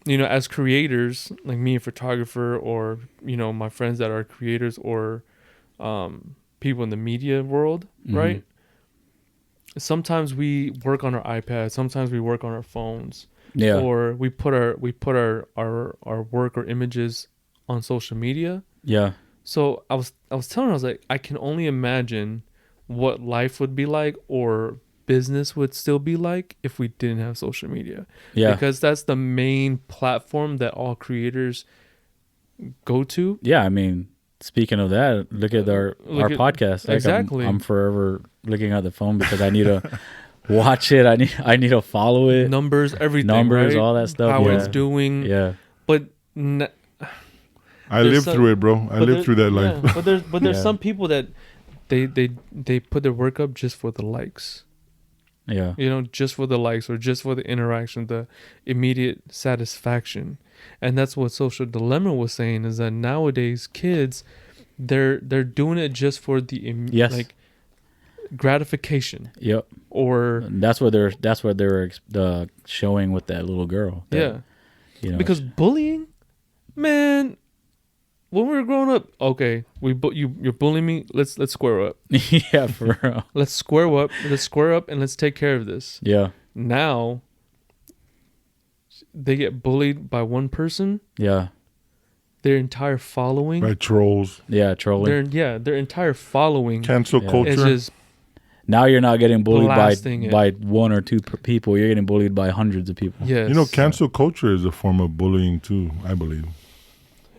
you know, as creators, like me, a photographer, or, you know, my friends that are creators, or people in the media world, Mhm. right? Sometimes we work on our iPads, sometimes we work on our phones, yeah, or we put our work or images on social media. yeah, So I was telling her, I was like, I can only imagine what life would be like, or business would still be like, if we didn't have social media. yeah, Because that's the main platform that all creators go to. yeah. I mean, speaking of that, look at our Look at- podcast. Like, exactly. I'm forever looking at the phone because I need to watch it. I need to follow it. Numbers, everything, Numbers, right? all that stuff. How yeah. it's doing. Yeah, But I There's lived some- through it, bro. I lived through that yeah, life. but there's Yeah. some people that they put their work up just for the likes. yeah, You know, just for the likes, or just for the interaction, the immediate satisfaction. And that's what Social Dilemma was saying, is that nowadays kids, they're doing it just for the Yes. like gratification, yep. or That's what they're showing with that little girl. That, yeah, you know, because bullying, man. When we were growing up, okay, you're bullying me. Let's square up. yeah, for real. Let's square up. Let's square up and let's take care of this. Yeah, Now they get bullied by one person, yeah, their entire following, By trolls. yeah. Trolling. their entire following Cancel Yeah. is culture. just Now you're not getting bullied blasting it. by one or two people. You're getting bullied by hundreds of people. yes. You know, cancel culture is a form of bullying too, I believe.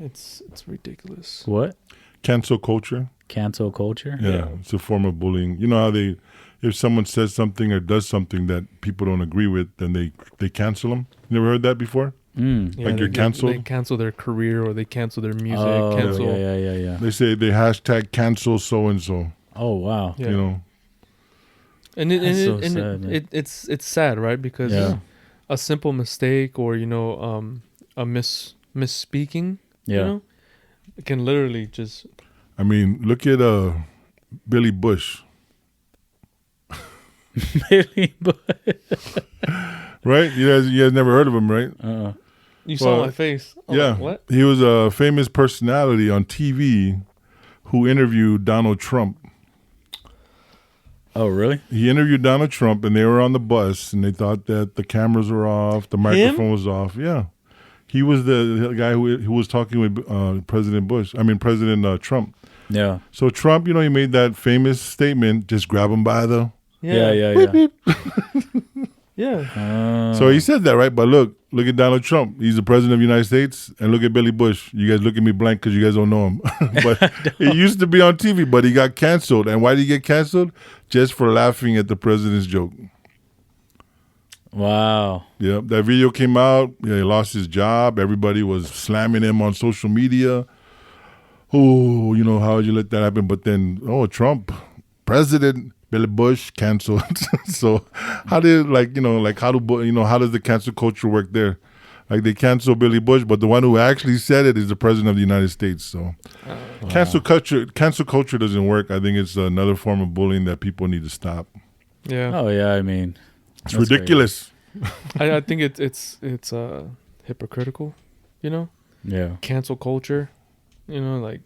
It's ridiculous. What? Cancel culture. Cancel culture? Yeah, it's a form of bullying. You know how if someone says something or does something that people don't agree with, then they cancel them. You never heard that before? Mm. Yeah, Like you're they canceled? cancel their career, or they cancel their music. Oh, cancel. yeah. They say they hashtag cancel so and so. Oh, wow. Yeah. You know, And it, That's so and sad, man. it's sad, right? Because Yeah. a simple mistake, or a misspeaking, Yeah. you know, it can literally just I mean, look at Billy Bush, Billy Bush. right? You guys never heard of him, right? you saw Well, my face. I'm Yeah, like, what? he was a famous personality on TV who interviewed Donald Trump. Oh, really? He interviewed Donald Trump, and they were on the bus, and they thought that the cameras were off, the microphone was off. Yeah, he was the guy who was talking with President Trump. Yeah. So Trump, he made that famous statement: "Just grab him by the." Yeah. Yeah. So he said that, right? But look at Donald Trump. He's the president of the United States, and look at Billy Bush. You guys look at me blank because you guys don't know him. But he used to be on TV, but he got canceled. And why did he get canceled? Just for laughing at the president's joke. Wow. Yeah, that video came out. Yeah, he lost his job. Everybody was slamming him on social media. Oh, how would you let that happen? But then, Trump, president, Billy Bush, canceled. So how did how does the cancel culture work there? Like they cancel Billy Bush, but the one who actually said it is the president of the United States. So cancel culture doesn't work. I think it's another form of bullying that people need to stop. Yeah. Oh, yeah. I mean, It's that's ridiculous. I think it's hypocritical, crazy. Yeah. cancel culture, like,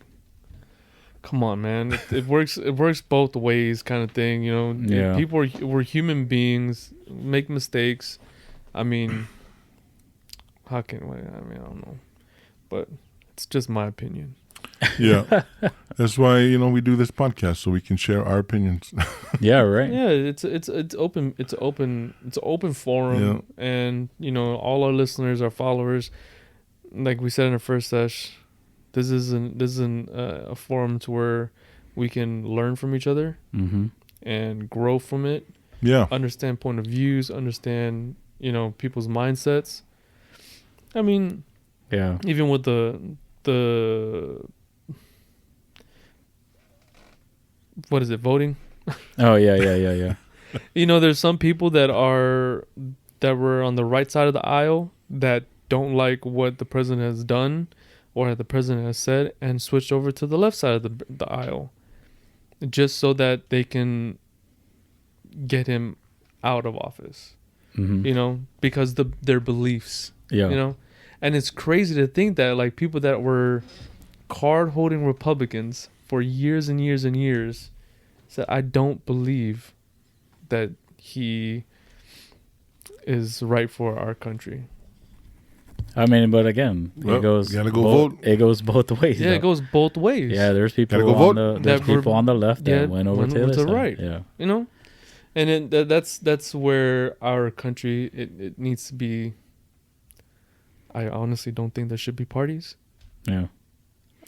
come on, man. It works both ways, kind of thing. Yeah. People we're human beings, make mistakes. I mean, I don't know, but it's just my opinion. Yeah. That's why, we do this podcast so we can share our opinions. Yeah, right. Yeah, it's open. It's open forum, and all our listeners, our followers, like we said in the first sesh, this isn't a forum to where we can learn from each other Mm-hmm. and grow from it. Yeah. Understand point of views, understand people's mindsets. I mean, Yeah. even with the what is it, voting? Oh yeah. There's some people that were on the right side of the aisle that don't like what the president has done or the president has said and switched over to the left side of the aisle just so that they can get him out of office. Mm-hmm. Because their beliefs. Yeah. And it's crazy to think that like people that were card holding Republicans for years and years and years said, I don't believe that he is right for our country. I mean, but again, Well, it goes. gotta go both, vote. It goes both ways. Yeah, though. it goes both ways. Yeah, there's people Gotta go on vote. there's That were- people on the left that yeah, went over went to the over to side. right. Yeah. And then that's where our country it needs to be. I honestly don't think there should be parties. Yeah.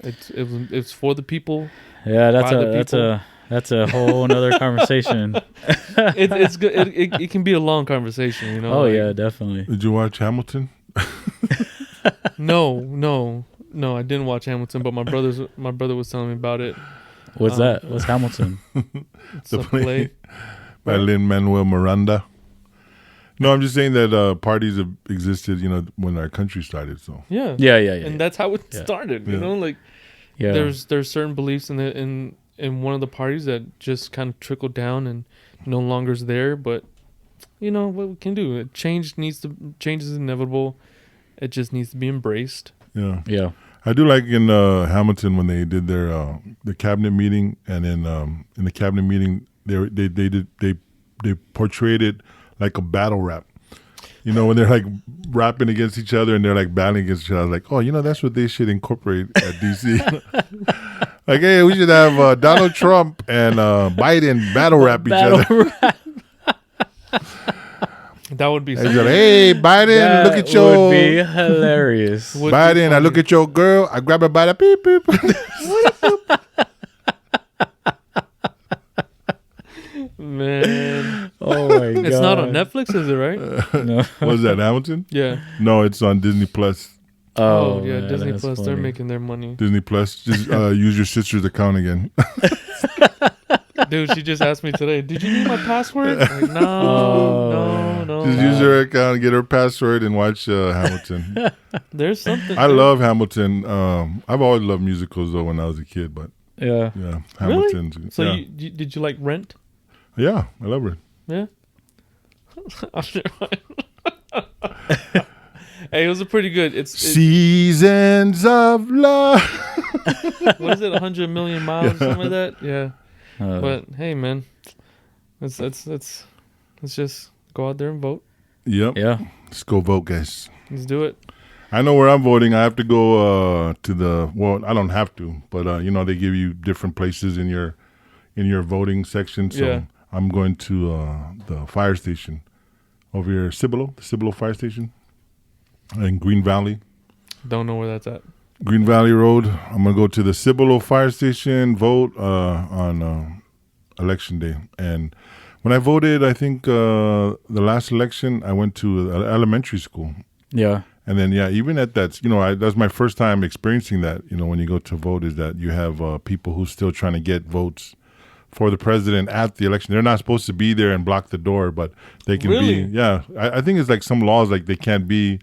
It's for the people. Yeah, By the people. that's a whole nother conversation. It's good. It can be a long conversation, Oh yeah, definitely. Did you watch Hamilton? No, I didn't watch Hamilton, but my brother was telling me about it. What's that? What's Hamilton? It's The a play. By Lin-Manuel Miranda. No, I'm just saying that parties have existed, when our country started. So Yeah. Yeah. And that's how it Yeah. started. Yeah. Yeah. There's certain beliefs in one of the parties that just kind of trickled down and no longer is there. But what we can do? Change is inevitable. It just needs to be embraced. yeah. Yeah. I do like in Hamilton when they did their the cabinet meeting, and then in the cabinet meeting they portrayed it like a battle rap. When they're like rapping against each other and they're like battling against each other. I was like, oh, that's what they should incorporate at DC. Like, hey, we should have Donald Trump and Biden battle rap each other. That would be They said, hey, Biden, That look at your would be hilarious. Would be Biden. I funny. look at your girl. I grab her by the beep beep. Man. Oh my god. It's not on Netflix, is it, right? No. Was that Hamilton? Yeah. No, it's on Disney Plus. Oh, yeah, man, Disney that's Plus, they're funny. making their money. Disney Plus. Just use your sister's account again. Dude, she just asked me today, did you need my password? Like, Oh, no. Just use her account, get her password, and watch Hamilton. There's something. I love Hamilton. I've always loved musicals though when I was a kid, but Yeah. yeah, Really? Hamilton's. So yeah. did you like Rent? Yeah, I love her. Yeah. Hey, it was a pretty good. It's Seasons of Love. what is it? 100 million miles, something like that. Yeah. But hey, man, let's just go out there and vote. Yep. Yeah. Let's go vote, guys. Let's do it. I know where I'm voting. I have to go to the. Well, I don't have to, but they give you different places in your voting section. So Yeah. I'm going to the fire station over here, the Cibolo Fire Station, in Green Valley. Don't know where that's at. Green Valley Road. I'm gonna go to the Cibolo Fire Station, vote on election day. And when I voted, I think the last election, I went to elementary school. Yeah. And then even at that, that's my first time experiencing that. When you go to vote, is that you have people who still trying to get votes for the president at the election. They're not supposed to be there and block the door, but they can Really? be. Yeah, I think it's like some laws like they can't be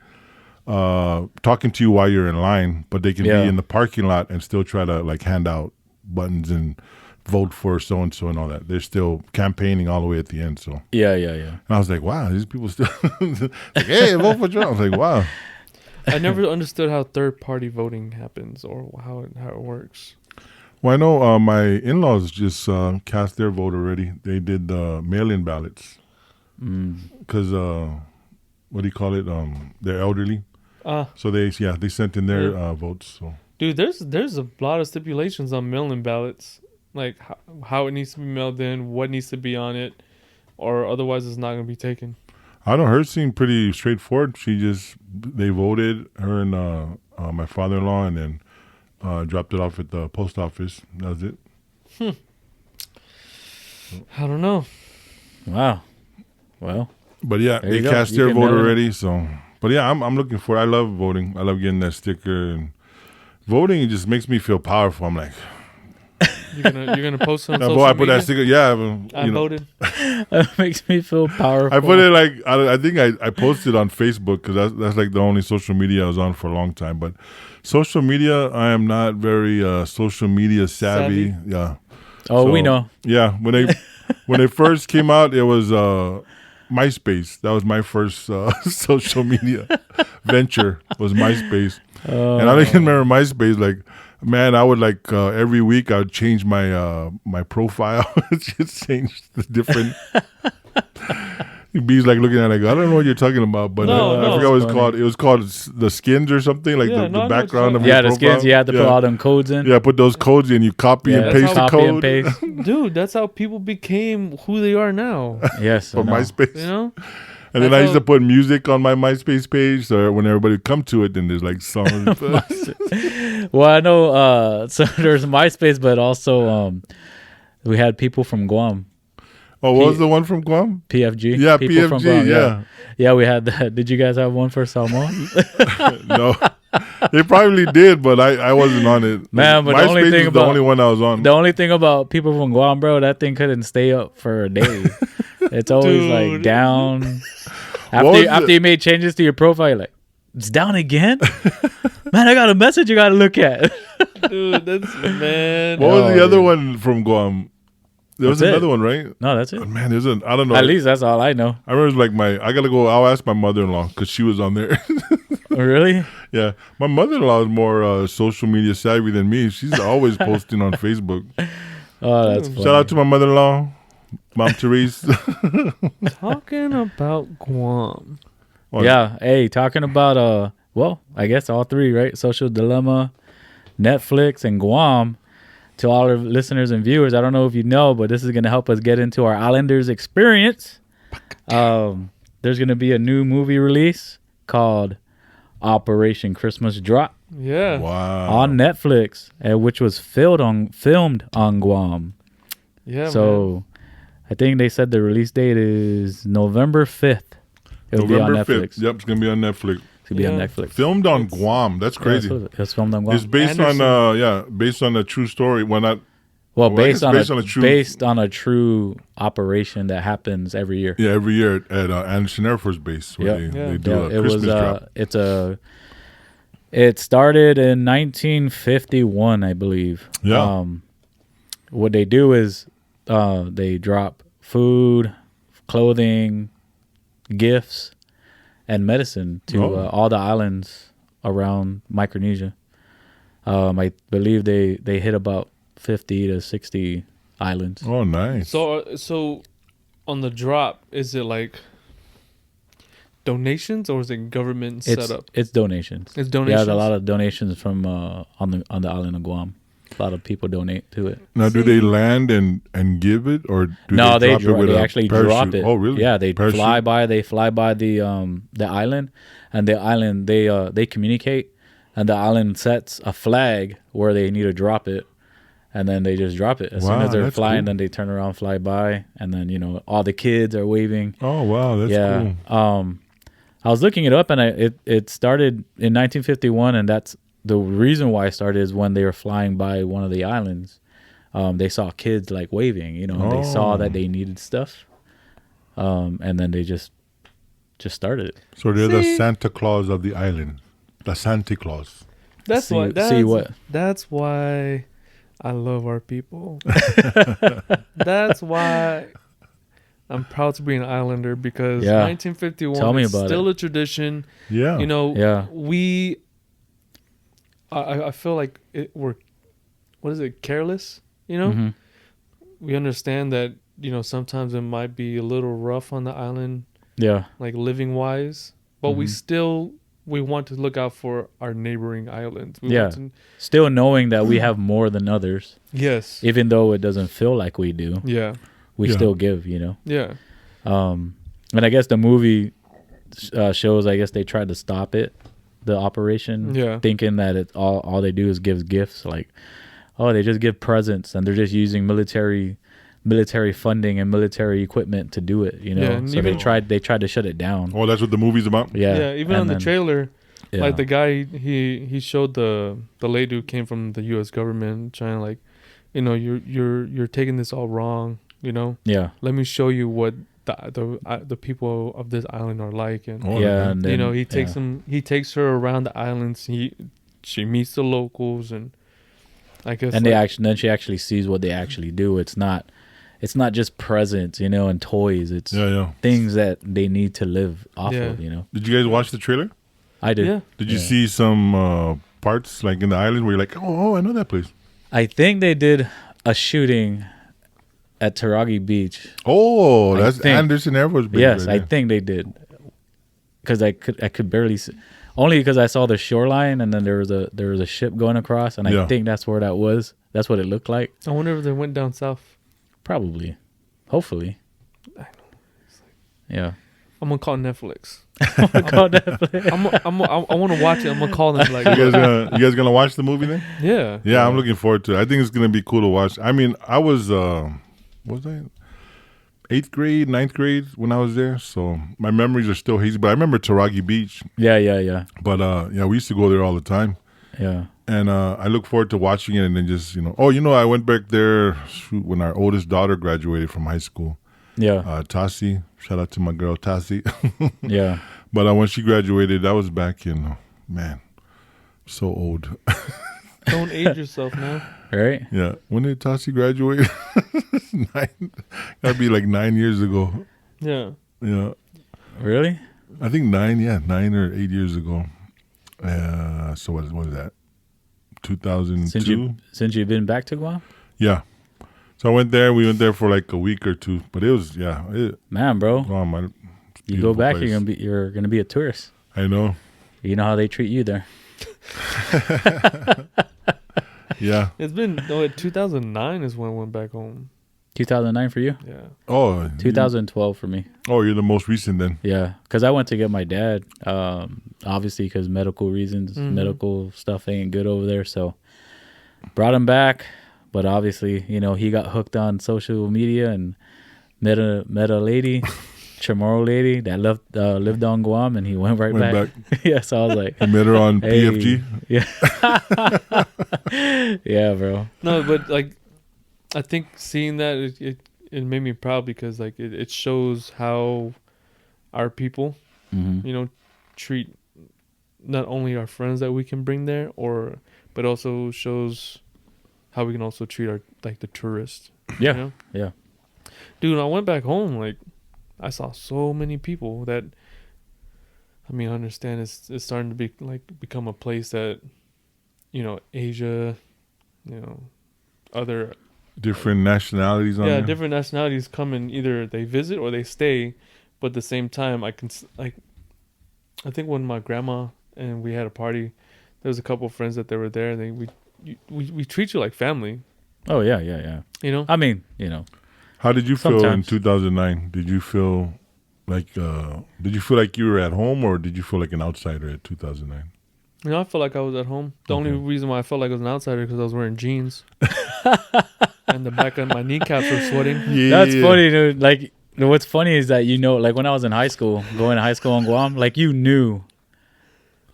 talking to you while you're in line, but they can Yeah. be in the parking lot and still try to like hand out buttons and vote for so and so and all that. They're still campaigning all the way at the end. So Yeah. and I was like, wow, these people still like, hey, vote for Trump. I was like, wow. I never understood how third party voting happens or how it works. Well, I know my in-laws just cast their vote already. They did mail-in ballots because what do you call it? They're elderly, Ah, so they sent in their votes. So Dude, there's a lot of stipulations on mail-in ballots, like how it needs to be mailed in, what needs to be on it, or otherwise it's not gonna be taken. I don't know. Hers seemed pretty straightforward. They voted, her and my father-in-law, and then dropped it off at the post office. That was it. I don't know. Wow. Well, But yeah, There they you go. cast You their can vote mail it in. already. So, but yeah, I'm looking for. I love voting. I love getting that sticker, and voting, it just makes me feel powerful. I'm like, You're gonna post on now, social boy, I put media? that sticker. Yeah, I voted. it makes me feel powerful. I put it like I think I posted on Facebook because that's like the only social media I was on for a long time. But social media, I am not very social media savvy. Yeah. Oh, we So, know. Yeah, when they first came out, it was MySpace. That was my first social media venture. Was MySpace, and I don't even remember MySpace. Like, man, I would like every week I would change my my profile. Just change the different. B's like looking at it, like, I don't know what you're talking about, but No, I no. forgot what it's Funny. called. It was called the skins or something, like Yeah, no, I the know what background you're of your Yeah, the profile. skins. You had to put all them codes in. Yeah, put those codes in. You copy Yeah, and that's paste the how- copy code and paste. Dude, that's how people became who they are now. Yes. I from know. MySpace. You know? And then That's I used to how- put music on my MySpace page, so when everybody would come to it, then there's like songs. Well, I know. So there's MySpace, but also we had people from Guam, Oh, what was the one from Guam? PFG. Yeah, people from PFG. Guam, Yeah. Yeah, we had that. Did you guys have one for Salmon? No, they probably did, but I wasn't on it. Man, but the only MySpace thing was the about- only one I was on. The only thing about people from Guam, bro, that thing couldn't stay up for a day. It's always like Dude. down. was After you made changes to your profile, you're like, it's down again? Man, I got a message you got to look at. Dude, that's man. What was Oh, the other dude. one from Guam? There was That's it. another one, right? No, that's it. Oh, man, there's I don't know. At least that's all I know. I remember it was like I gotta go. I'll ask my mother-in-law because she was on there. Really? Yeah, my mother-in-law is more social media savvy than me. She's always posting on Facebook. Oh, that's funny. Shout out to my mother-in-law, Mom Therese. Talking about Guam. Yeah. Hey, talking about, well, I guess all three, right? Social Dilemma, Netflix, and Guam. To all our listeners and viewers, I don't know if you know, but this is going to help us get into our Islanders experience. There's going to be a new movie release called Operation Christmas Drop Yeah. Wow. on Netflix, which was filmed on Guam. Yeah. man. So I think they said the release date is November 5th. It'll be on November Netflix. 5th. Yep, it's gonna be on Netflix. It'll be on Yeah. Netflix. Filmed on It's- Guam. That's crazy. Yeah, it's filmed on Guam. It's based Anderson. on based on a true story. Well, not Well, Well, I guess based on a true operation that happens every year. every year at Anderson Air Force Base where Yeah. they Yeah. do Yeah, a it Christmas was drop. it started in 1951, I believe. Yeah. What they do is they drop food, clothing, gifts, and medicine to all the islands around Micronesia. I believe they hit about 50 to 60 islands. Oh, nice. So on the drop, is it like donations or is it government set up? It's donations. It's Yeah, donations. there's a lot of donations from on the island of Guam. A lot of people donate to it. Now, do they land and give it, or do No, they drop it with they a actually parachute? drop it. Oh, really? Yeah, they Parachute? fly by the island, and the island they communicate, and the island sets a flag where they need to drop it, and then they just drop it as soon Wow, as they're that's flying. cool. Then they turn around, fly by, and then all the kids are waving. Oh, wow, that's Yeah. cool. I was looking it up, and it started in 1951, and that's the reason why it started is when they were flying by one of the islands. They saw kids like waving, and they saw Oh. that they needed stuff, and then they just started it. So they're the See? Santa Claus of the island, the Santa Claus. That's See- why. see That's, what? That's why I love our people. That's why I'm proud to be an Islander because Yeah. 1951 Tell me is about still a tradition. Yeah. Yeah. I feel like we're, what is it, careless? Mhm. We understand that sometimes it might be a little rough on the island, Yeah. like living wise, but we Mhm. still we want to look out for our neighboring islands. We Yeah. want to, Still knowing that we have more than others, yes. even though it doesn't feel like we do. Yeah. We Yeah. still give, you know. Yeah. And I guess the movie shows. I guess they tried to stop it, the operation. Yeah. Thinking that it all they do is give gifts. Like, oh, they just give presents, and they're just using military funding and military equipment to do it. You know. Yeah, and So they even- tried to shut it down. Oh, that's what the movie's about. Yeah. Yeah. Even and on the then- trailer, yeah. like the guy, he showed the lady who came from the U.S. government trying to, like, you know, you're taking this all wrong. You know, Yeah. let me show you what the people of this island are like, and Oh, Yeah. okay. And then, you know, he yeah. takes her around the islands. She meets the locals, and I guess And like, then she actually sees what they actually do. It's not just presents, you know, and toys. It's Yeah. things that they need to live off Yeah. of, you know. Did you guys watch the trailer? I did. yeah. Did you Yeah. see some parts like in the island where you're like, oh, I know that place? I think they did a shooting at Taragi Beach. Oh, I that's think- Anderson Air Force Base. Yes, right I there. think they did. Because I could barely see, only because I saw the shoreline and then there was a ship going across, and I Yeah. think that's where that was. That's what it looked like. I wonder if they went down south. Probably, hopefully. I know. Yeah. I'm gonna call Netflix. Call Netflix. I want to watch it. I'm gonna call them like, You guys gonna watch the movie then? yeah. Yeah, I'm looking forward to it. I think it's gonna be cool to watch. I mean, I was what was I? 8th grade, 9th grade when I was there, so my memories are still hazy. But I remember Taragi Beach. Yeah. But yeah, we used to go there all the time. Yeah. And I look forward to watching it and then just, I went back there when our oldest daughter graduated from high school. Yeah. Tassi, shout out to my girl Tassi. Yeah. But when she graduated, that was back in, man, so old. Don't age yourself now. Right? Yeah. When did Tassi graduate? That'd be like 9 years ago. Yeah. Yeah. Really? I think 9 or 8 years ago. So what is that? 2002? Since you've been back to Guam? Yeah. So I went there. We went there for like a week or two. But it was, Man, bro. Guam, You go back, place. you're gonna be a tourist. I know. You know how they treat you there. Yeah. It's been 2009 is when I went back home. 2009 for you? Yeah. Oh. 2012 for me. You're the most recent then. Yeah, because I went to get my dad, obviously because medical reasons, Mhm. medical stuff ain't good over there. So brought him back, but obviously, he got hooked on social media and met a lady, Chamorro lady that lived on Guam, and he went right Went back. Yeah, so I was like, I met her on Hey. PFG. yeah, yeah, bro. No, but like, I think seeing that it made me proud because like it shows how our people, Hmm. treat not only our friends that we can bring there, but also shows how we can also treat the tourists. Yeah, You know? yeah, Dude, when I went back home, like, I saw so many people that, I mean, I understand it's starting to become a place that, Asia, other, Different nationalities on there. different nationalities come and either they visit or they stay, but at the same time, I think when my grandma and we had a party, there was a couple of friends that they were there, and we treat you like family, oh yeah. I mean, How did you feel in Sometimes. 2009? Did you feel like you were at home, or did you feel like an outsider at 2009? I felt like I was at home. The only Okay. reason why I felt like I was an outsider because I was wearing jeans. And the back of my kneecaps were sweating. Yeah, That's funny, dude. Like, what's funny is that like when I was in high school, going to high school in Guam, like you knew,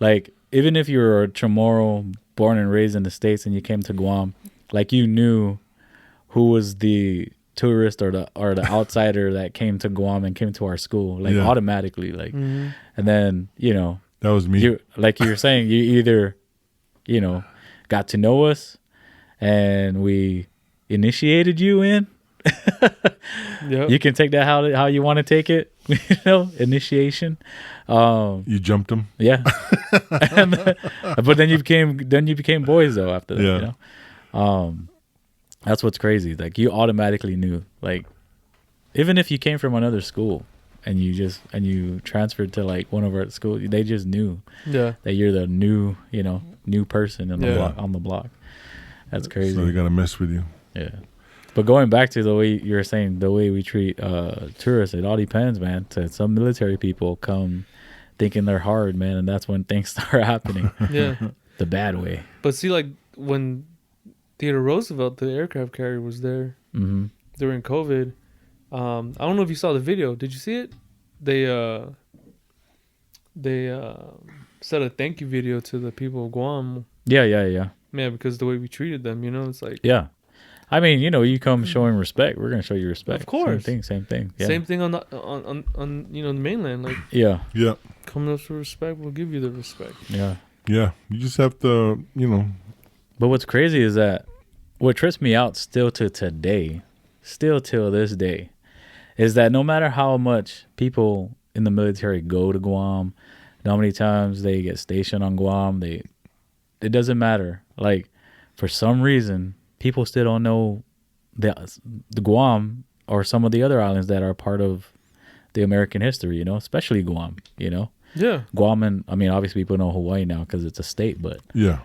like even if you were a Chamorro born and raised in the States and you came to Guam, like you knew who was the tourist or the outsider that came to Guam and came to our school, like Yeah. automatically, like, Mm-hmm. and then That was me. you like you were saying, you either got to know us and we initiated you in. Yep. You can take that how you want to take it, initiation. You jumped him. Yeah. But then you became boys though after that. Yeah. That's what's crazy. Like you automatically knew. Like even if you came from another school and you transferred to like one of our schools, they just knew Yeah. that you're the new person in the Yeah. block, on the block. That's crazy. So they gotta mess with you. Yeah. But going back to the way you were saying, the way we treat tourists, it all depends, man. To some military people come thinking they're hard, man, and that's when things start happening Yeah. the bad way. But see, like when Theodore Roosevelt, the aircraft carrier, was there Mm-hmm. during COVID. I don't know if you saw the video. Did you see it? They said a thank you video to the people of Guam. Yeah. Man, because the way we treated them, it's like Yeah. I mean, you come showing respect, we're gonna show you respect. Of course. Same thing. Yeah. same thing on the on the mainland. Like Yeah. Yeah, coming up for respect, we'll give you the respect. Yeah. yeah. You just have to, But what's crazy is that what trips me out still till this day, is that no matter how much people in the military go to Guam, how many times they get stationed on Guam, it doesn't matter. Like, for some reason, people still don't know the Guam or some of the other islands that are part of the American history, especially Guam, Yeah, Guam, and I mean, obviously people know Hawaii now because it's a state, but yeah.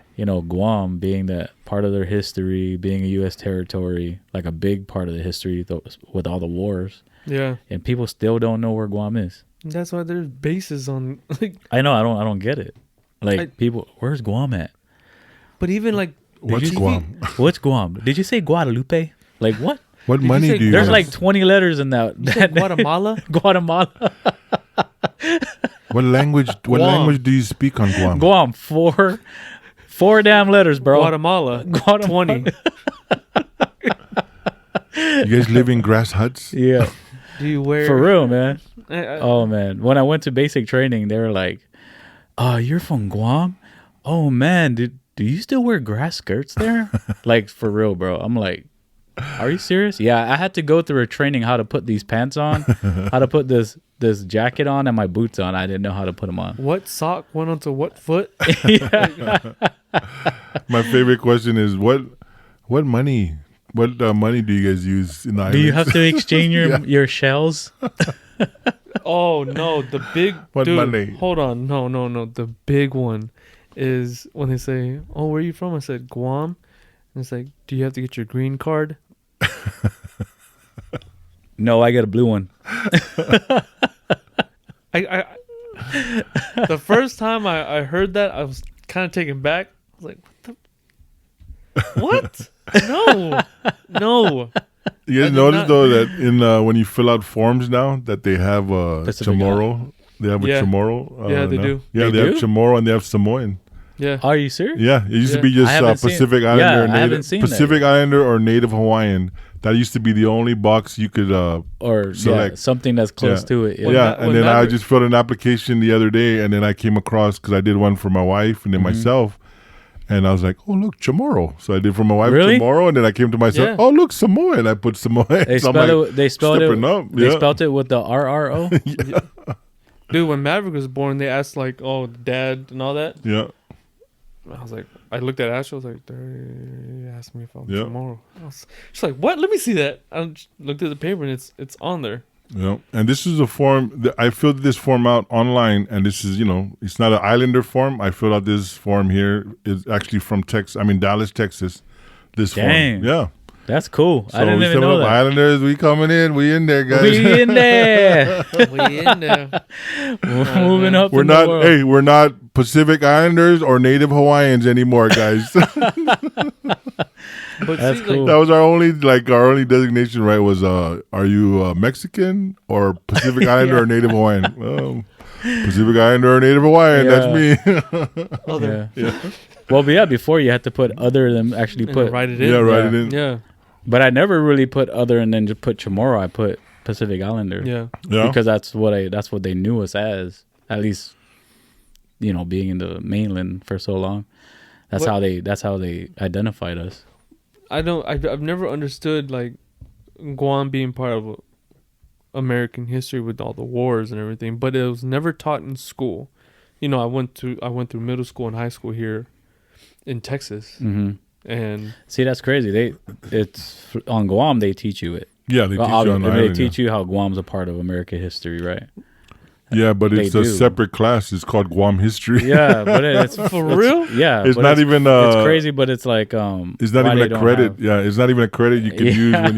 Guam being that part of their history, being a U.S. territory, like a big part of the history with all the wars, yeah. and people still don't know where Guam is. That's why there's bases on like. I know, I don't get it. Like, people, where's Guam at? But even like What's Guam? What's Guam? Did you say Guadalupe? Like, what? What Did you money say do you There's have? like 20 letters in that. you said Guatemala. Guatemala. What language do you speak on Guam? Guam. Four damn letters, bro. Guatemala. 20. You guys live in grass huts? Yeah. Do you wear For real, man. I- Oh, man. When I went to basic training, they were like, you're from Guam? Oh, man. Do you still wear grass skirts there? Like, for real, bro. I'm like, are you serious? Yeah, I had to go through a training how to put these pants on, how to put this jacket on, and my boots on. I didn't know how to put them on. What sock went onto what foot? My favorite question is what money do you guys use in the islands? Do you have to exchange your shells? Oh no, the big What dude. money? Hold on, no. The big one is when they say, "Oh, where are you from?" I said Guam, and it's like, "Do you have to get your green card?" No, I got a blue one. I the first time I heard that, I was kind of taken back. I was like, "What? No." You guys I did notice not- though that in when you fill out forms now that they have Pacific Chamorro. They have a Yeah. Chamorro. Yeah, they now. do. Yeah, They they have do? Chamorro and they have Samoan. Yeah. Are you serious? Yeah, it used to Yeah. be just I haven't seen- Pacific yeah, Islander, or I Native, haven't seen that Pacific Islander or Native Hawaiian. That used to be the only box you could. Or Select. something that's close Yeah. to it. When Yeah, Ma- and when then I Maverick- just filled an application the other day, and then I came across because I did one for my wife and then myself, and I was like, "Oh look, Chamorro!" So I did for my wife Really? Chamorro, and then I came to myself, Yeah. "Oh look, Samoan!" I put Samoan. They So I'm spelled like, it. They spelled stepping it. up, They yeah. spelled it with the RRO. Dude, when Maverick was born, they asked like, "Oh, dad," and all that. Yeah, I was like, I looked at Ashley. I was like, "They asked me if I'm Yeah. tomorrow." She's like, "What? Let me see that." I just looked at the paper and it's on there. yeah. And this is a form that I filled this form out online, and this is it's not an Islander form. I filled out this form here. It's actually from Dallas, Texas. This Dang. form, yeah. That's cool. So I didn't we even still know have that. Islanders, we coming in. We in there, guys. We in there. We in there. We're moving up. We're in the not. world. Hey, we're not Pacific Islanders or Native Hawaiians anymore, guys. But That's see, cool. That was our only designation, right? Was are you Mexican or Pacific Islander or Native Hawaiian? Well, Pacific Islander or Native Hawaiian. Yeah. That's me. Like, other. Yeah. Well, but yeah, before you had to put other than actually And put. write it in. Yeah, write Yeah. it in. Yeah, But I never really put other and then just put Chamorro. I put Pacific Islander. yeah. Yeah. Because that's what they knew us as. At least, being in the mainland for so long. That's What- how they identified us. I've never understood like Guam being part of American history with all the wars and everything, but it was never taught in school. I went through middle school and high school here in Texas, Hmm. and See, that's crazy. It's on Guam. They teach you it. Yeah, they teach you on the they island. teach you how Guam's a part of American history, right? Yeah, but They it's a do. separate class. It's called Guam history. Yeah, but it's For real? Yeah, It's but not even. It's crazy, but it's like It's not why even they a don't credit. have- Yeah, it's not even a credit you can use Yeah. when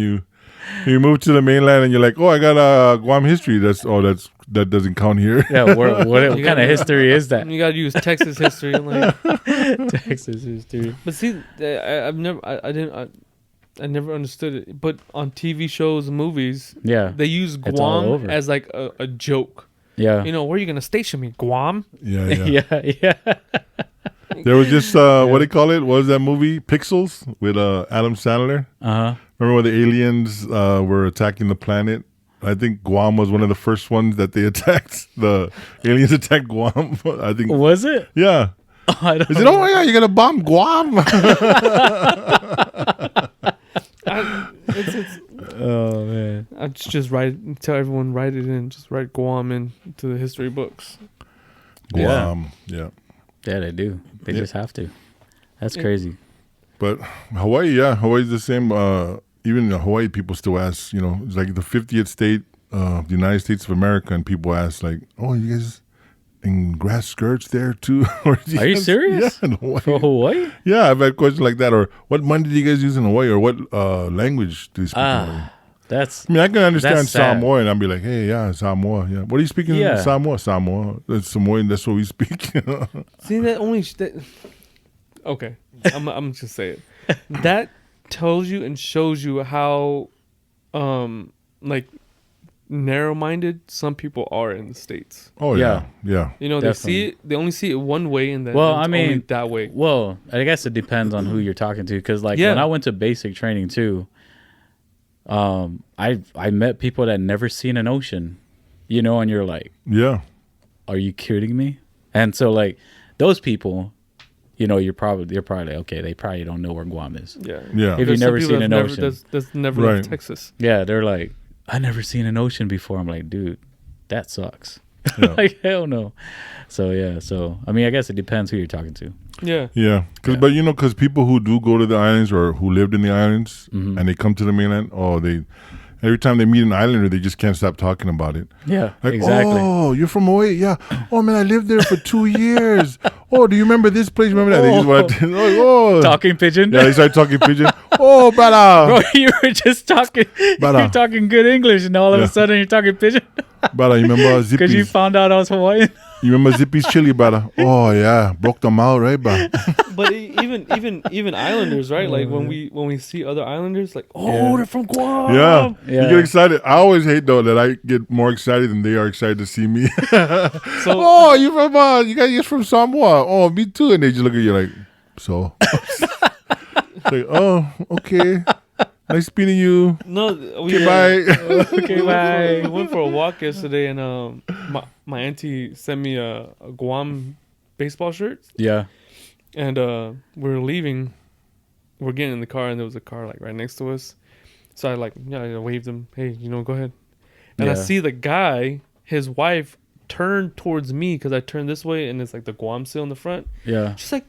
you move to the mainland and you're like, oh, I got Guam history. That doesn't count here. Yeah, what You kind gotta- of history is that? You gotta use Texas history. And like, Texas history. but see, I've never, I never understood it. But on TV shows and movies, Yeah, they use It's all Guam over. as like a joke. yeah, You know, where are you gonna station me? Guam? Yeah, yeah. yeah. There was just what do you call it? What was that movie? Pixels with Adam Sandler. Uh huh. Remember when the aliens were attacking the planet? I think Guam was one of the first ones that they attacked. The aliens attacked Guam. I think. Was it? Yeah. I don't Is it? Oh my God! You're gonna bomb Guam? It's Oh man. I just tell everyone write it in. Just write Guam into the history books. Guam. Yeah. Yeah, they do. They Yeah. just have to. That's Yeah. crazy. But Hawaii, yeah, Hawaii's the same. Even the Hawaii people still ask, it's like the 50th state of the United States of America, and people ask, like, oh, you guys in grass skirts there too? Or do Are you guys-" serious? Yeah, in Hawaii. For Hawaii? Yeah, I've had questions like that. Or what money do you guys use in Hawaii? Or what language do you speak in Hawaii? That's I mean, I can understand That's sad. Samoa, and I'll be like, hey, yeah, Samoa. Yeah. What are you speaking in Yeah. Samoa? Samoa. That's Samoan. That's what we speak. See that only. Okay, I'm just say it. That tells you and shows you how, like, narrow-minded some people are in the States. Oh, yeah. Yeah. You know, they only see it one way, and then Well, it's I mean, only that way. Well, I guess it depends on who you're talking to. Because like Yeah. when I went to basic training too, I met people that never seen an ocean, and you're like, Yeah. are you kidding me? And so like those people, you're probably like, okay, they probably don't know where Guam is. Yeah, Yeah. If There's you've some never people seen that's an never, ocean. that's never Right. left Texas. Yeah, they're like, I never seen an ocean before. I'm like, dude, that sucks. Yeah. Like hell no. So yeah, I mean, I guess it depends who you're talking to. Yeah, Yeah, because people who do go to the islands or who lived in the islands and they come to the mainland, every time they meet an islander, they just can't stop talking about it. Yeah, Like, exactly. oh, you're from Hawaii? Yeah. Oh man, I lived there for 2 years. Oh, do you remember this place? Remember that? They just want to, oh. Talking pigeon. Yeah, they start talking pigeon. Oh, bada, Bro, you were just talking. You're talking good English, and all of Yeah. a sudden you're talking pigeon bada. You remember because you Zippy's? found out I was Hawaiian. You remember Zippy's chili, bada? Oh yeah, broke them out, right, bada? but even islanders, right? Like when we see other islanders, like, oh, Yeah. they're from Guam. Yeah. Yeah. You get excited. I always hate though that I get more excited than they are excited to see me. So Oh, you from you're from Samoa. Oh, me too. And they just look at you like, so. Like, oh, okay. Nice meeting you. no, we Okay, bye. Okay, we bye. went for a walk yesterday, and my auntie sent me a Guam baseball shirt, Yeah. and we were leaving. We're getting in the car, and there was a car like right next to us. So I waved him, hey, go ahead. And I Yeah. see the guy, his wife, turned towards me because I turned this way, and it's like the Guam seal in the front. Yeah. She's like,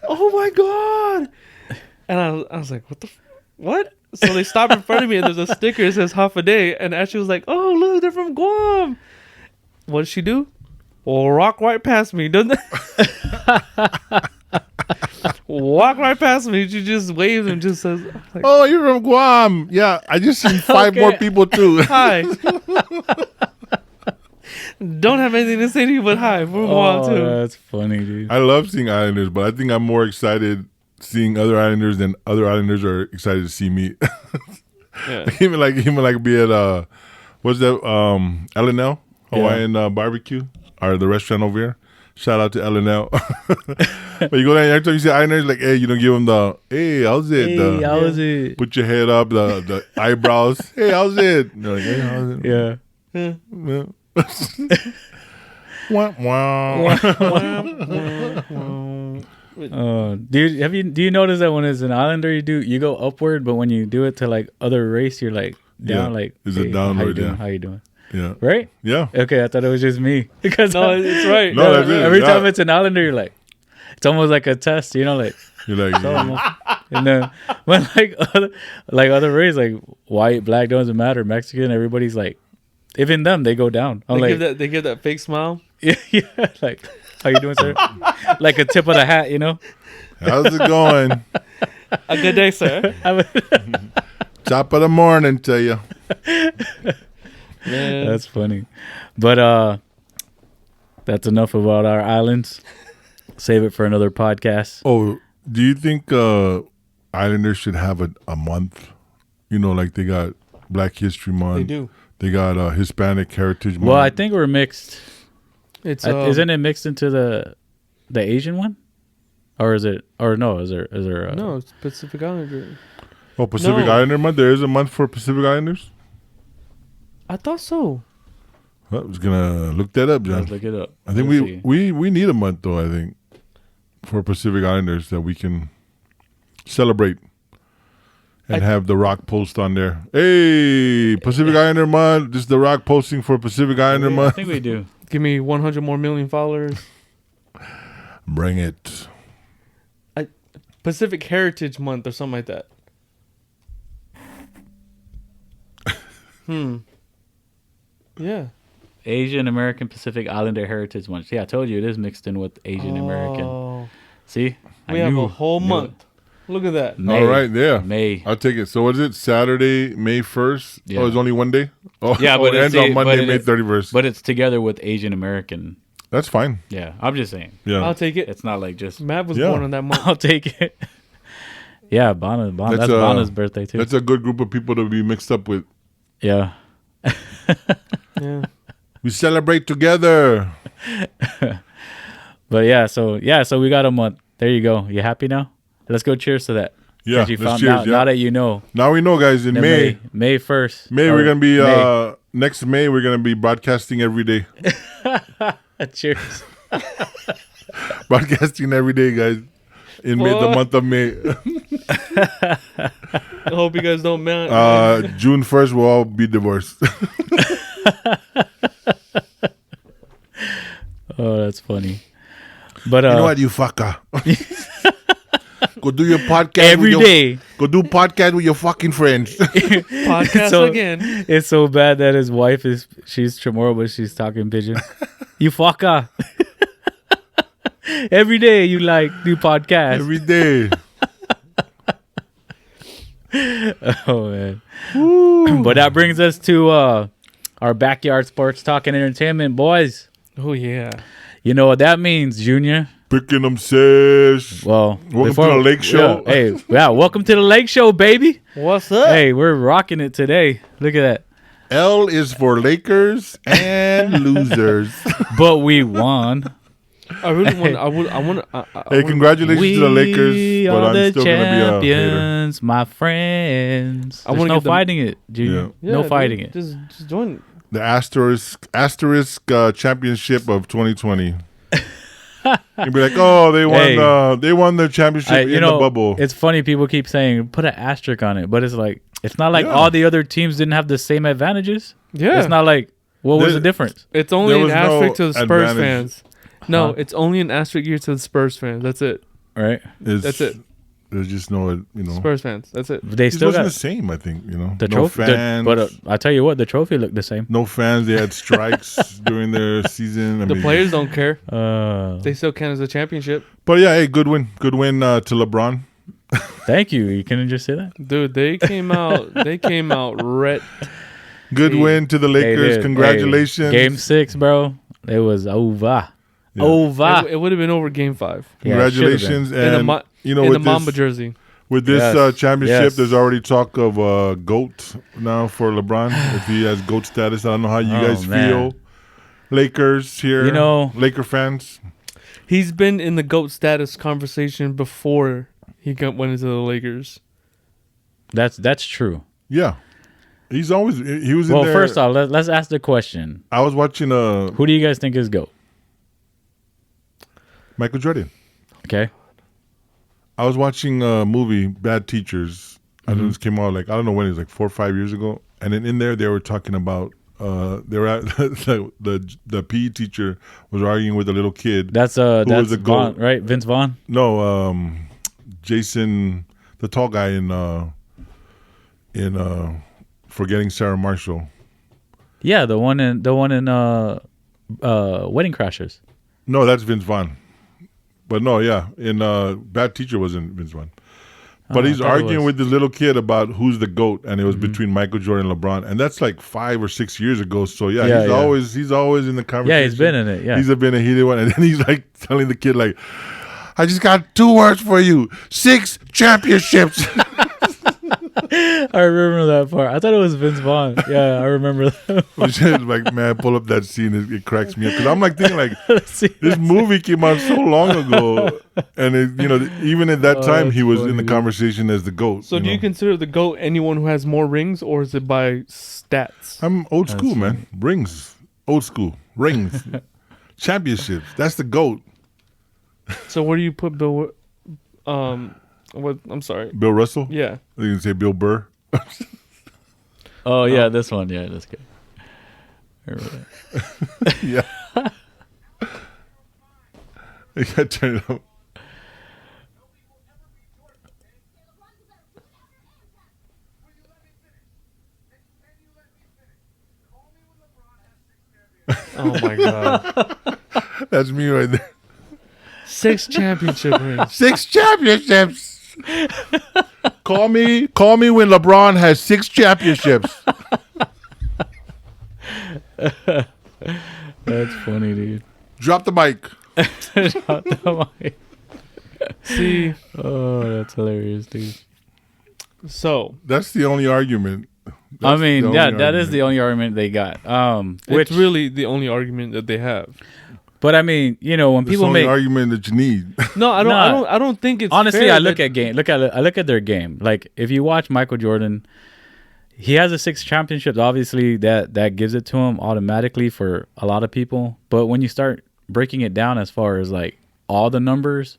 oh my God. And I was like, what? So they stopped in front of me, and there's a sticker that says half a day. And Ashley was like, oh, look, they're from Guam. What did she do? Well, walk right past me, doesn't it? Walk right past me. She just waves and just says, like, Oh, you're from Guam. Yeah, I just seen 5 Okay. more people too. hi. Don't have anything to say to you, but hi. We're from Guam, too. That's funny, dude. I love seeing islanders, but I think I'm more excited seeing other islanders than other islanders are excited to see me. Yeah. even like be at what's that L&L Hawaiian barbecue or the restaurant over here. Shout out to L&L. But you go there and every time you see islanders, like, hey, you don't give them the, hey, how's it? Hey, how was it? Put your head up, the eyebrows. Hey, how's it? And they're like, hey, how's it? Yeah. Yeah. Wah, wah. Do you notice that when it's an islander you go upward, but when you do it to like other race, you're like down, Yeah, like it's a hey, downward, How you doing? yeah. How you doing? Yeah. Right? Yeah. Okay, I thought it was just me because No, it's right. No, that's it. every Yeah. time it's an islander, you're like, it's almost like a test, like You're like, So yeah. almost, and then when like other race, like white, black, doesn't matter. Mexican, everybody's like, even them, they go down. I'm like, They give that fake smile. yeah, like, how you doing, sir? Like a tip of the hat, you know. How's it going? A good day, sir. Top of the morning to you. Man, That's funny, but that's enough about our islands. Save it for another podcast. Oh, do you think Islanders should have a month? You know, like they got Black History Month. they do. They got Hispanic Heritage Month. Well, I think we're mixed. It's Isn't it mixed into the Asian one, or is it? Or no? Is there? no, it's Pacific Islander. Oh, Pacific No. Islander Month. There is a month for Pacific Islanders. I thought so. Well, I was gonna look that up, John. Let's look it up. I think Let's we see. need a month though. I think for Pacific Islanders that we can celebrate and have The Rock post on there. Hey, Pacific Islander Month. This is The Rock posting for Pacific Islander I Month. think we do. Give me 100 more million followers. Bring it. Pacific Heritage Month or something like that. Yeah. Asian American Pacific Islander Heritage Month. Yeah, I told you it is mixed in with Asian American. Oh. See, We have a whole month. Look at that. May. All right, yeah. May. I'll take it. So what is it? Saturday, May 1st? Yeah. Oh, it's only one day? Oh, Yeah, but it ends it's- on but Monday, it May is- 31st. But it's together with Asian American. That's fine. Yeah, I'm just saying. Yeah. I'll take it. It's not like just. Matt was Yeah. born on that month. I'll take it. Yeah, Bana. That's, That's Bana's birthday too. That's a good group of people to be mixed up with. Yeah. Yeah. We celebrate together. But so we got a month. There you go. You happy now? Let's go cheers to that. Yeah, That you let's found cheers, out, yeah. now that you know. Now we know, guys, in Then May 1st. May Or we're going to be, May. next May, we're going to be broadcasting every day. Cheers. Broadcasting every day, guys. In May, the What? month of May. I hope you guys don't mind. June 1st, we'll all be divorced. Oh, that's funny. But You know what, you fucker? Go do your podcast every with day. Go do podcast with your fucking friends. Podcast so- again. It's so bad that his wife she's Chamorro, but she's talking pigeon. You fucker. Every day you do podcast. every day. Oh man. But that brings us to our backyard sports talk and entertainment, boys. Oh, yeah. You know what that means, Junior? Picking them SESH. Well, Welcome to the Lake Show. Welcome to the Lake Show, baby. What's up? Hey, we're rocking it today. Look at that. L is for Lakers and losers. But we won. I really want. I want. Hey, congratulations to the Lakers. We But are I'm the still going to be a hater. champions, my friends. I There's wanna no get them- fighting it, Junior. Yeah. No fighting it. Just join. The asterisk championship of 2020. You'd be like, oh, they won. Hey. They won the championship in the bubble. It's funny. People keep saying put an asterisk on it, but it's like it's not like Yeah. all the other teams didn't have the same advantages. Yeah. It's not like what was There- the difference? It's only There an was no asterisk to the Spurs advantage. fans. No, Huh? it's only an asterisk here to the Spurs fans. That's it. Right? That's it. There's just no, Spurs fans. That's it. They it still wasn't got the same. I think the no trophy. fans. But I tell you what, the trophy looked the same. no fans. They had strikes during their season. I The mean, players don't care. Uh, They still count as a championship. But yeah, hey, good win to LeBron. thank you. You couldn't just say that. Dude, they came out. They came out red. Good Hey. win to the Hey, Lakers. dude, Congratulations. hey, Game 6, bro. It was over. Yeah. Over. It would have been over Game 5 Yeah, it should've been. Congratulations. in the And Ma- you know, in the with Mamba this, jersey. with this Yes. championship, Yes. there's already talk of GOAT now for LeBron. If he has GOAT status, I don't know how you Oh, guys man. feel. Lakers here, You know- Laker fans. He's been in the GOAT status conversation before went into the Lakers. That's true. Yeah, he's always he was in Well, there. first off, let's ask the question. I was watching Who do you guys think is GOAT? Michael Jordan. Okay. I was watching a movie, Bad Teachers. I Mm-hmm. think this came out I don't know when, it was like 4 or 5 years ago. And then in there they were talking about they were at the PE teacher was arguing with a little kid. That's was that's the Vaughn, GOAT? right? Vince Vaughn. No, Jason, the tall guy in Forgetting Sarah Marshall. Yeah, the one in Wedding Crashers. No, that's Vince Vaughn. But no, yeah, in Bad Teacher wasn't Vince Vaughn. But he's arguing with this little kid about who's the GOAT, and it was between Michael Jordan and LeBron, and that's like 5 or 6 years ago. So he's always in the conversation. Yeah, he's been in it. Yeah, he's been a heated one, and then he's like telling the kid like, "I just got 2 words for you: 6 championships." I remember that part. I thought it was Vince Vaughn. Yeah, I remember that. Like, man, pull up that scene. It cracks me up because I'm like thinking like this movie came out so long ago, and even at that time he was in the conversation as the GOAT. So do you consider the GOAT anyone who has more rings, or is it by stats? I'm old school, man. Rings, old school rings, championships. That's the GOAT. So where do you put Bill? What? I'm sorry. Bill Russell? Yeah. You can say Bill Burr. Oh yeah, this one. Yeah, that's good. I remember that. Yeah. You gotta turn it up. Oh my god. That's me right there. 6 championship rings. 6 championships. Call me when LeBron has 6 championships. That's funny, dude. Drop the mic. See. Oh, that's hilarious, dude. So that's the only argument. That is the only argument they got. It's really the only argument that they have. But I mean, when people make argument that you need. No, I don't think it's honestly. fair I look at their game. Like if you watch Michael Jordan, he has 6 championships. Obviously, that gives it to him automatically for a lot of people. But when you start breaking it down as far as like all the numbers,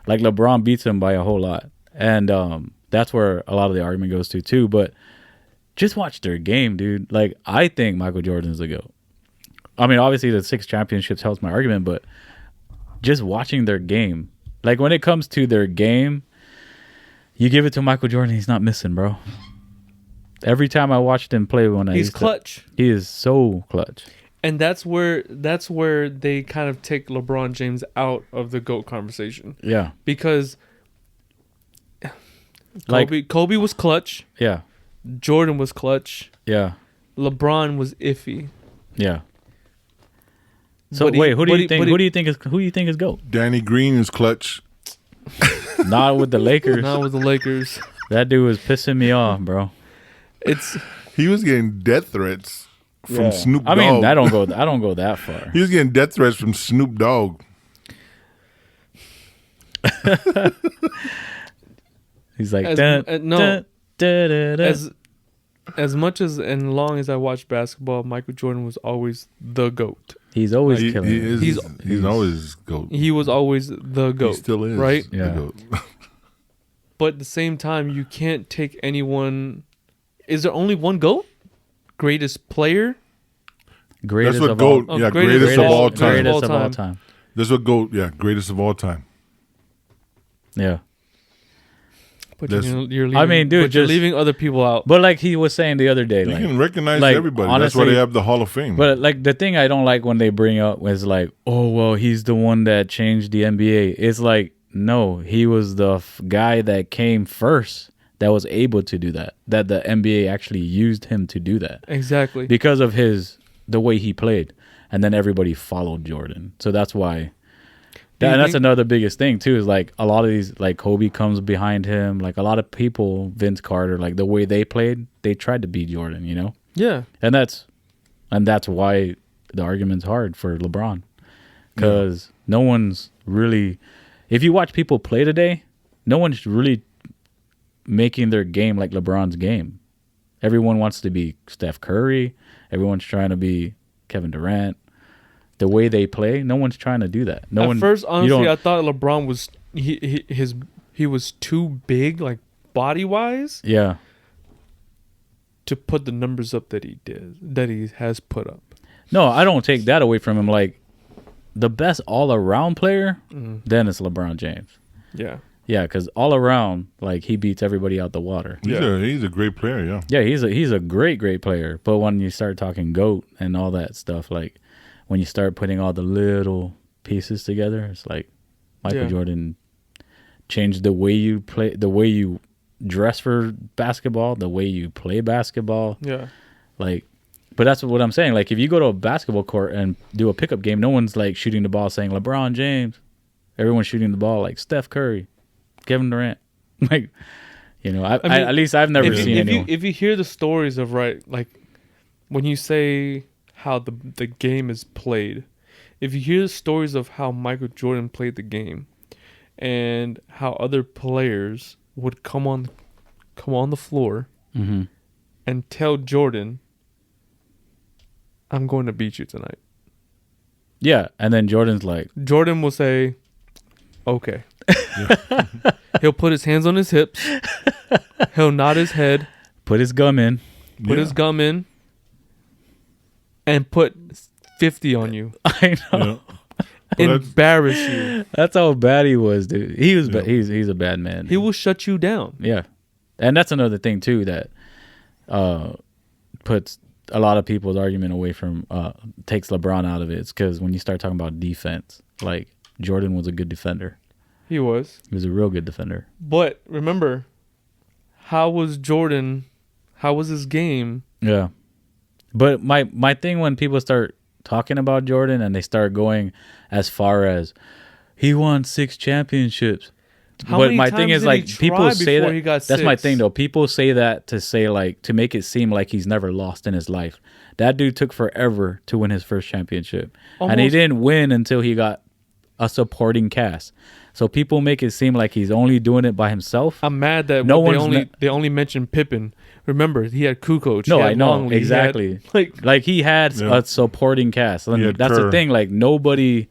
like LeBron beats him by a whole lot, and that's where a lot of the argument goes to too. But just watch their game, dude. Like I think Michael Jordan's the GOAT. I mean, obviously the 6 championships helps my argument, but just watching their game, like when it comes to their game, you give it to Michael Jordan, he's not missing, bro. Every time I watched him play, he's clutch. He is so clutch, and that's where they kind of take LeBron James out of the GOAT conversation. Yeah, because Kobe was clutch. Yeah, Jordan was clutch. Yeah, LeBron was iffy. Yeah. So wait, who do you think is GOAT? Danny Green is clutch. Not with the Lakers. Not with the Lakers. That dude was pissing me off, bro. He was getting death threats from Snoop Dogg. I mean, I don't go that far. He was getting death threats from Snoop Dogg. He's like, As much as and long as I watched basketball, Michael Jordan was always the GOAT. He's always killing. He's always GOAT. He was always the GOAT. He still is, right? Yeah. The GOAT. But at the same time, you can't take anyone. Is there only one GOAT? Greatest player? Greatest of all time. Yeah, greatest of all time. Greatest of all time. That's what GOAT. Yeah, greatest of all time. Yeah. But you're leaving, I mean, dude, you're leaving other people out. But like he was saying the other day, you can recognize everybody. Honestly, that's why they have the Hall of Fame. But like the thing I don't like when they bring up is like, oh well, he's the one that changed the NBA. It's like, no, he was the guy that came first that was able to do that. That the NBA actually used him to do that. Exactly. Because of the way he played, and then everybody followed Jordan. So that's why. And that's another biggest thing too, is like a lot of these, like Kobe comes behind him, like a lot of people, Vince Carter, like the way they played, they tried to beat Jordan, Yeah. And that's why the argument's hard for LeBron, because no one's really, if you watch people play today, no one's really making their game like LeBron's game. Everyone wants to be Steph Curry. Everyone's trying to be Kevin Durant. The way they play, no one's trying to do that. At first, honestly, I thought LeBron was he was too big, like body wise. Yeah. To put the numbers up that he has put up. No, I don't take that away from him. Like the best all around player, then it's LeBron James. Yeah. Yeah, because all around, like, he beats everybody out the water. He's a great player, yeah. Yeah, he's a great player. But when you start talking GOAT and all that stuff, like when you start putting all the little pieces together, it's like Michael Jordan changed the way you play, the way you dress for basketball, the way you play basketball. Yeah. Like, but that's what I'm saying. Like, if you go to a basketball court and do a pickup game, no one's like shooting the ball saying LeBron James. Everyone's shooting the ball like Steph Curry, Kevin Durant. Like, you know, I mean, at least I've never seen anyone. If you hear the stories of, right, like when you say how the game is played, if you hear the stories of how Michael Jordan played the game and how other players would come on the floor and tell Jordan, I'm going to beat you tonight. Yeah, and then Jordan will say, okay. He'll put his hands on his hips. He'll nod his head. Put his gum in. And put 50 on you. I know. Embarrass you. That's how bad he was, dude. He was he's a bad man. He will shut you down. Yeah. And that's another thing too that puts a lot of people's argument away from takes LeBron out of it. It's because when you start talking about defense, like Jordan was a good defender. He was a real good defender. But remember, how was his game? Yeah. But my thing when people start talking about Jordan and they start going as far as he won 6 championships. But my thing is, like, people say that. That's my thing, though. People say that to say, like, to make it seem like he's never lost in his life. That dude took forever to win his first championship. And he didn't win until he got a supporting cast. So people make it seem like he's only doing it by himself. I'm mad that they only mentioned Pippen. Remember, he had Kukoc. No, I know. Longley, exactly. He had a supporting cast. And that's the thing. Like, nobody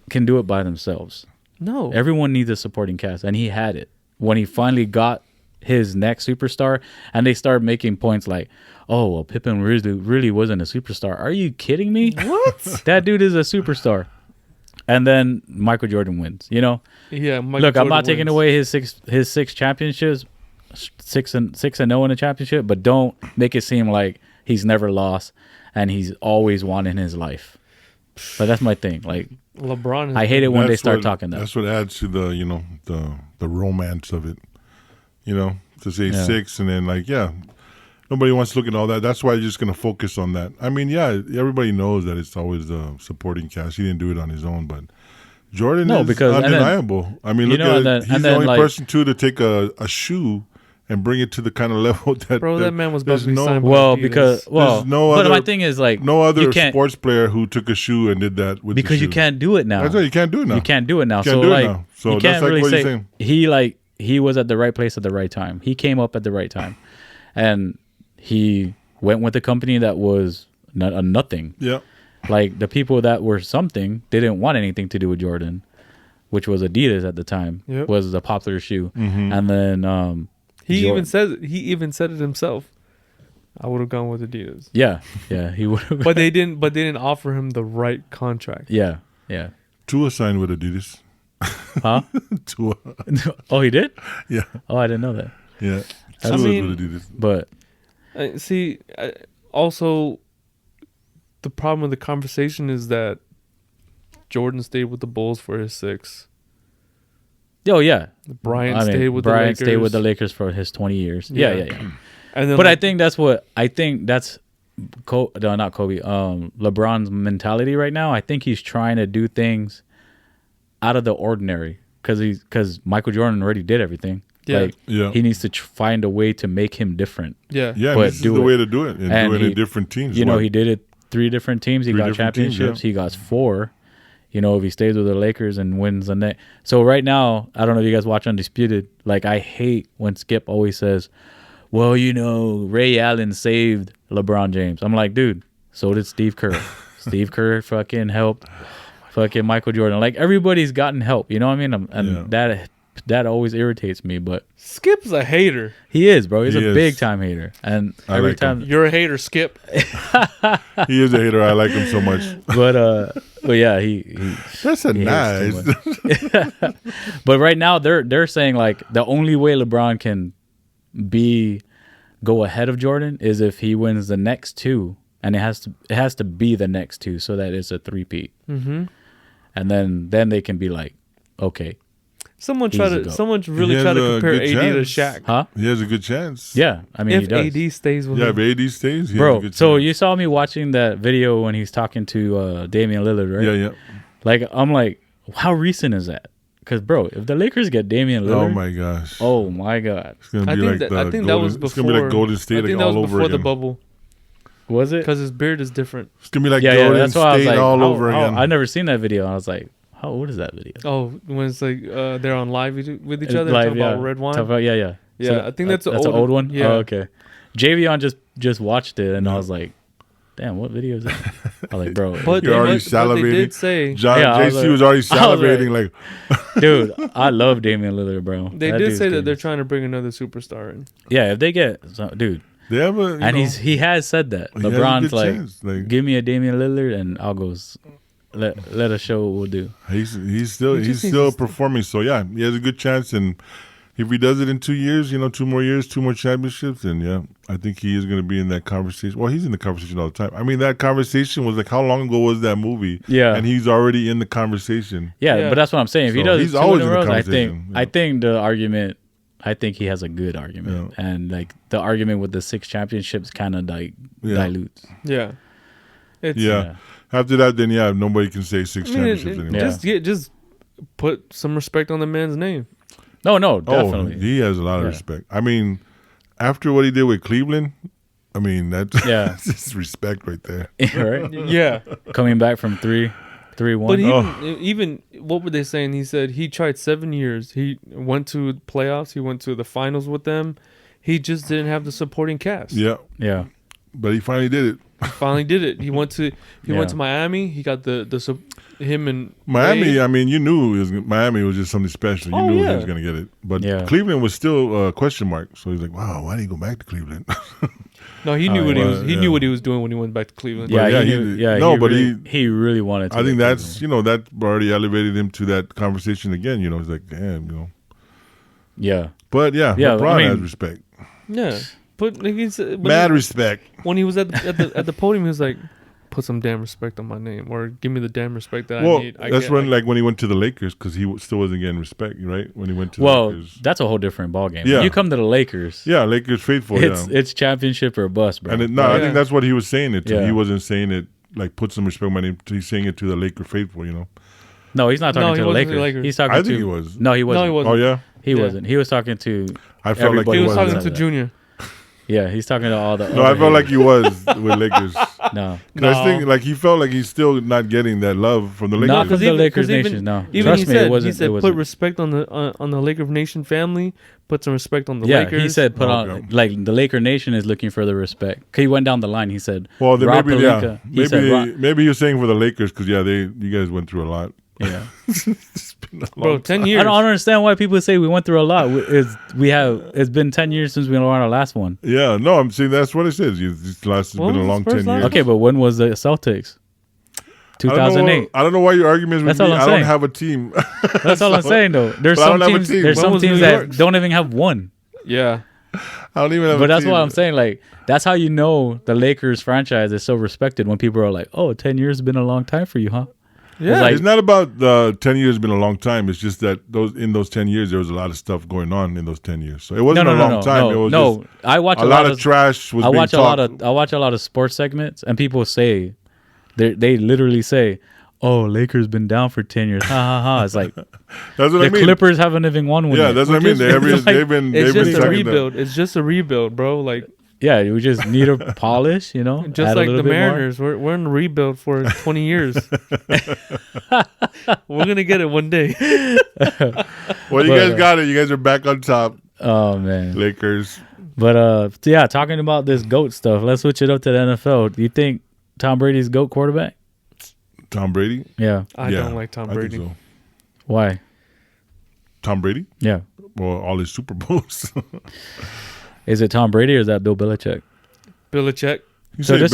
can do it by themselves. No. Everyone needs a supporting cast. And he had it. When he finally got his next superstar, and they started making points like, oh, well, Pippen really wasn't a superstar. Are you kidding me? What? That dude is a superstar. And then Michael Jordan wins, you know? Yeah, Look, I'm not taking away his six championships, 6-0 in a championship, but don't make it seem like he's never lost and he's always won in his life. But that's my thing. Like, LeBron, I hate it when they start talking that. That's what adds to the, you know, the romance of it. You know, to say 6 and then nobody wants to look at all that. That's why you're just going to focus on that. I mean, everybody knows that it's always the supporting cast. He didn't do it on his own, but Jordan is undeniable. I mean, look at it. He's the only person, too, to take a shoe and bring it to the kind of level that... Bro, that man was about to be signed by but my thing is, like... No other sports player who took a shoe and did that with because the you can't do it now. That's right, you can't do it now. You can't do it now. So you can't really say... He was at the right place at the right time. He came up at the right time. And he went with a company that was a nothing. Yeah. Like, the people that were something didn't want anything to do with Jordan, which was Adidas at the time, was a popular shoe. Mm-hmm. And then... He even said it himself. I would have gone with Adidas. Yeah, he would have. But they didn't offer him the right contract. Yeah. Tua signed with Adidas. Huh? Tua. Oh, he did? Yeah. Oh, I didn't know that. Yeah. Tua was with Adidas. But also, the problem with the conversation is that Jordan stayed with the Bulls for his 6. Oh yeah, Bryant stayed with the Lakers for his 20 years. Yeah. And then, but I think that's not Kobe. LeBron's mentality right now. I think he's trying to do things out of the ordinary because Michael Jordan already did everything. Yeah, He needs to find a way to make him different. Yeah. But this is the way to do it, and do it in different teams. You know, he did it 3 different teams. He got championships. He got 4. You know, if he stays with the Lakers and wins the next. So right now, I don't know if you guys watch Undisputed. Like, I hate when Skip always says, well, you know, Ray Allen saved LeBron James. I'm like, dude, so did Steve Kerr. Steve Kerr fucking helped fucking Michael Jordan. Like, everybody's gotten help. You know what I mean? And that that always irritates me. But Skip's a hater. he is, bro. He's He a is. big time hater, and I every like him. time. You're a hater, Skip. He is a hater. I like him so much. But yeah, he That's a he hates nice. too much. But right now they're saying like the only way LeBron can go ahead of Jordan is if he wins the next two, and it has to be the next two so that it's a three-peat. Mm-hmm. And then they can be like, okay, Someone He's a goat. Someone's really He tried has to a compare good AD to chance. Shaq. huh? He has a good chance. Yeah, I mean he If does. AD stays with Yeah, him. if AD stays, he has a Bro, good so chance. you saw me watching that video when he's talking to Damian Lillard, right? Yeah, yeah. Like I'm like, how recent is that? Because bro, if the Lakers get Damian Lillard, Oh my gosh. God, It's gonna I be think like that, the I think Golden, that was It's before. gonna be like Golden I State think like that was all over before again. the bubble was it? because his beard is different. It's gonna be like Yeah, Golden that's why I was State like, all how- over how- again. I never seen that video. I was like, how old is that video? Oh, when it's like they're on live with each other, Live, talking about red wine. Talk about- yeah. Yeah, I think that's an an old- old one. yeah. Oh, okay. Javion just watched it, and Yeah. I was like, damn, what video is that? I was like, bro, But You're they, already but they did salivating. say John Yeah, I was JC like- was already I was salivating like dude, I love Damian Lillard, bro. they That did dude's say that good. they're trying to bring another superstar in. Yeah, if they get dude, they have a and he has said that he has a LeBron's good like, chance. Like give me a Damian Lillard, and I'll go. Let us show what we'll do. he's He still just needs still to- performing. So yeah, he has a good chance, and if he does it in 2 years, 2 more years, 2 more championships, then yeah, I think he is going to be in that conversation. Well, he's in the conversation all the time. I mean, that conversation was like, how long ago was that movie? Yeah. and he's already in the conversation. Yeah, Yeah. but that's what I'm saying. If he So does he's two always in a in the row, conversation, I yeah. think the argument. I think he has a good argument, Yeah. and like the argument with the 6 championships kind of like Yeah. dilutes. Yeah, it's, Yeah. After that, then yeah, nobody can say 6 I mean, championships anymore. just put some respect on the man's name. No, Oh, definitely. he has a lot of Yeah. respect. I mean, after what he did with Cleveland, I mean that's Yeah. that's just respect right there. right? Yeah, Coming back from 3-1. but Oh. even what were they saying? He said he tried 7 years. He went to playoffs. He went to the finals with them. He just didn't have the supporting cast. Yeah, Yeah. but he finally did it. He finally did it. He went to Yeah. Miami. He got him and Miami, Wade. I mean, you knew Miami was just something special. You Oh, knew yeah. he was going to get it. But Yeah. Cleveland was still a question mark. So he's like, wow, why did he go back to Cleveland? No, he knew what he was. He yeah. knew what he was doing when he went back to Cleveland. Yeah, yeah, he he knew, did. yeah. No, he but really, he really wanted to. I think get that's, that already elevated him to that conversation again. He's like, damn. Yeah. But yeah, Yeah, LeBron I mean- has respect. Yeah. But like Mad respect. when he was at the podium, he was like, "Put some damn respect on my name, or give me the damn respect that Well, I need." that's when he went to the Lakers because he still wasn't getting respect, right? When he went to the Well, Lakers. that's a whole different ballgame. Yeah. When you come to the Lakers, Yeah, Lakers faithful, it's championship or bust, bro. And I Yeah. think that's what he was saying it to. Yeah. He wasn't saying it like put some respect on my name. He's saying it to the Laker faithful, No, he's not No, talking he to the wasn't to Lakers. the Lakers. He's talking I to. think he was. No, he wasn't. No, he wasn't. Oh yeah, He Yeah. wasn't. He was talking to. I felt like Everybody He he was was. talking that. to Junior. Yeah, he's talking to all the. No, I felt like he was with Lakers. No, 'Cause I No. think like he felt like he's still not getting that love from the Lakers. not from the even- Lakers 'cause even- nation. No, Even trust he me, said, it wasn't. he said, it "Put wasn't. respect on the Laker Nation family. Put some respect on the Yeah, Lakers." he said put Oh, on okay. like the Laker nation is looking for the respect. He went down the line. He said, Well, then Rob maybe Pelinka. He said, maybe he was saying for the Lakers because you guys went through a lot. yeah. It's been a "Bro, long 10 time. years." I don't understand why people say we went through a lot. It's been 10 years since we won our last one. Yeah, no, I'm saying that's what it says. This last has When been a was long the first 10 years. last? Okay, but when was the Celtics? 2008. I don't know why your argument is with That's all me. I'm I don't saying. have a team. That's all I'm saying though. There's But I some don't have a teams. team. There's When some was teams New that York? don't even have one. Yeah. I don't even have But a that's team. why I'm saying like that's how you know the Lakers franchise is so respected when people are like, "Oh, 10 years has been a long time for you, huh?" Yeah. like- It's not about the 10 years been a long time. It's just that in those 10 years, there was a lot of stuff going on in those 10 years. So it wasn't a long time. It was no. just I watch a lot of trash was I being watch a talked. lot of sports segments, and people say they literally say, "Oh, Lakers been down for 10 years." Ha ha ha! It's like That's what the I mean. Clippers haven't even won one. Yeah, yet. that's what I mean. It's They've been It's just a sucking rebuild. It's just a rebuild, bro. Like Yeah, we just need to polish, just add a like little the bit more. Mariners. We're in a rebuild for 20 years. We're gonna get it one day. Well, you But, guys got it. You guys are back on top, Oh man. Lakers. But so yeah, talking about this GOAT stuff, let's switch it up to the NFL. Do you think Tom Brady's GOAT quarterback? Tom Brady. Yeah. I Yeah, don't like Tom I think Brady. so. Why? Tom Brady? Yeah. Well, all his Super Bowls. Is it Tom Brady or is that Bill Belichick? Belichick. So this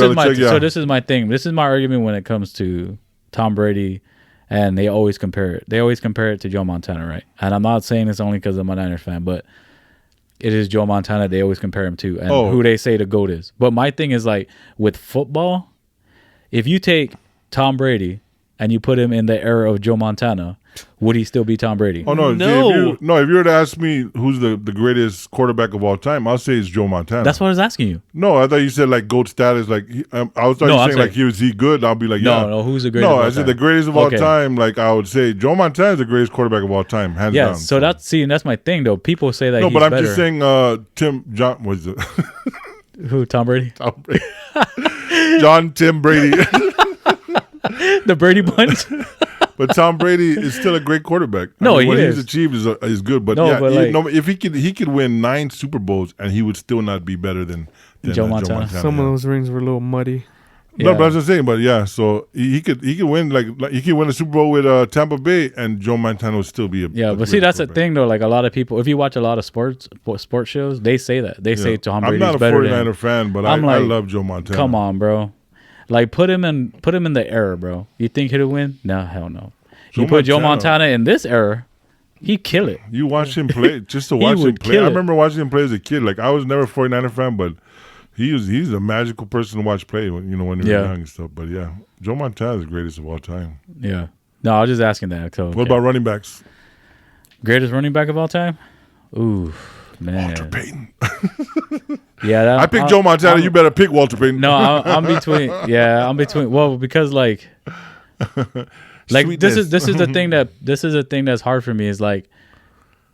is my thing. This is my argument when it comes to Tom Brady, and they always compare it. They always compare it to Joe Montana, right? And I'm not saying this only because I'm a Niners fan, but it is Joe Montana they always compare him to, and who they say the GOAT is. But my thing is like with football, if you take Tom Brady and you put him in the era of Joe Montana, would he still be Tom Brady? Oh, no. No. If you were to ask me who's the greatest quarterback of all time, I'll say it's Joe Montana. That's what I was asking you. No, I thought you said like GOAT status. Like I was saying like he good. I'll be like, yeah. No, who's the greatest of all No, I time? said the greatest of all time. Like I would say Joe Montana is the greatest quarterback of all time, hands down. So that's my thing though. People say that no, he's but I'm better. just saying John was it? Who, Tom Brady? Tom Brady. Tim Brady. The Brady Bunch? But Tom Brady is still a great quarterback. What he's achieved is good. But if he could win 9 Super Bowls and he would still not be better than Joe Montana. Some of those rings were a little muddy. Yeah. No, but I was just saying. But yeah, so he could win like he could win a Super Bowl with Tampa Bay, and Joe Montana would still be but see, that's the thing though. Like a lot of people, if you watch a lot of sports shows, they say that say Tom Brady's better. I'm not a 49er fan, but I love Joe Montana. Come on, bro. Like put him in the era, bro. You think he'll win? No, hell no. You put Joe Montana in this era, he'd kill it. You watch him play just to watch him play. I remember watching him play as a kid. Like I was never a 49er fan, but he's a magical person to watch play when when you're young and stuff. But yeah, Joe Montana is the greatest of all time. Yeah. No, I was just asking that. So, what about running backs? Greatest running back of all time? Ooh, man. Walter Payton. Yeah, I picked Joe Montana. You better pick Walter Payton. No, I'm between. Yeah, I'm between. Well, because like this is the thing that's hard for me is like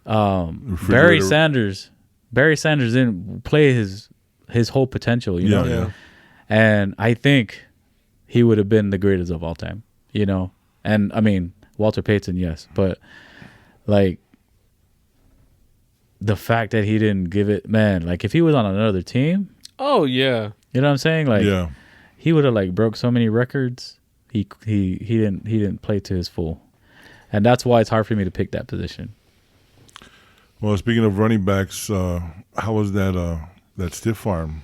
Barry Sanders. Barry Sanders didn't play his whole potential, you know. Yeah. And I think he would have been the greatest of all time, you know. And I mean Walter Payton, yes, but like the fact that he didn't give it, man. Like if he was on another team, oh yeah, you know what I'm saying? Like yeah, he would have like broke so many records. He didn't play to his full, and that's why it's hard for me to pick that position. Well, speaking of running backs, how was that stiff arm?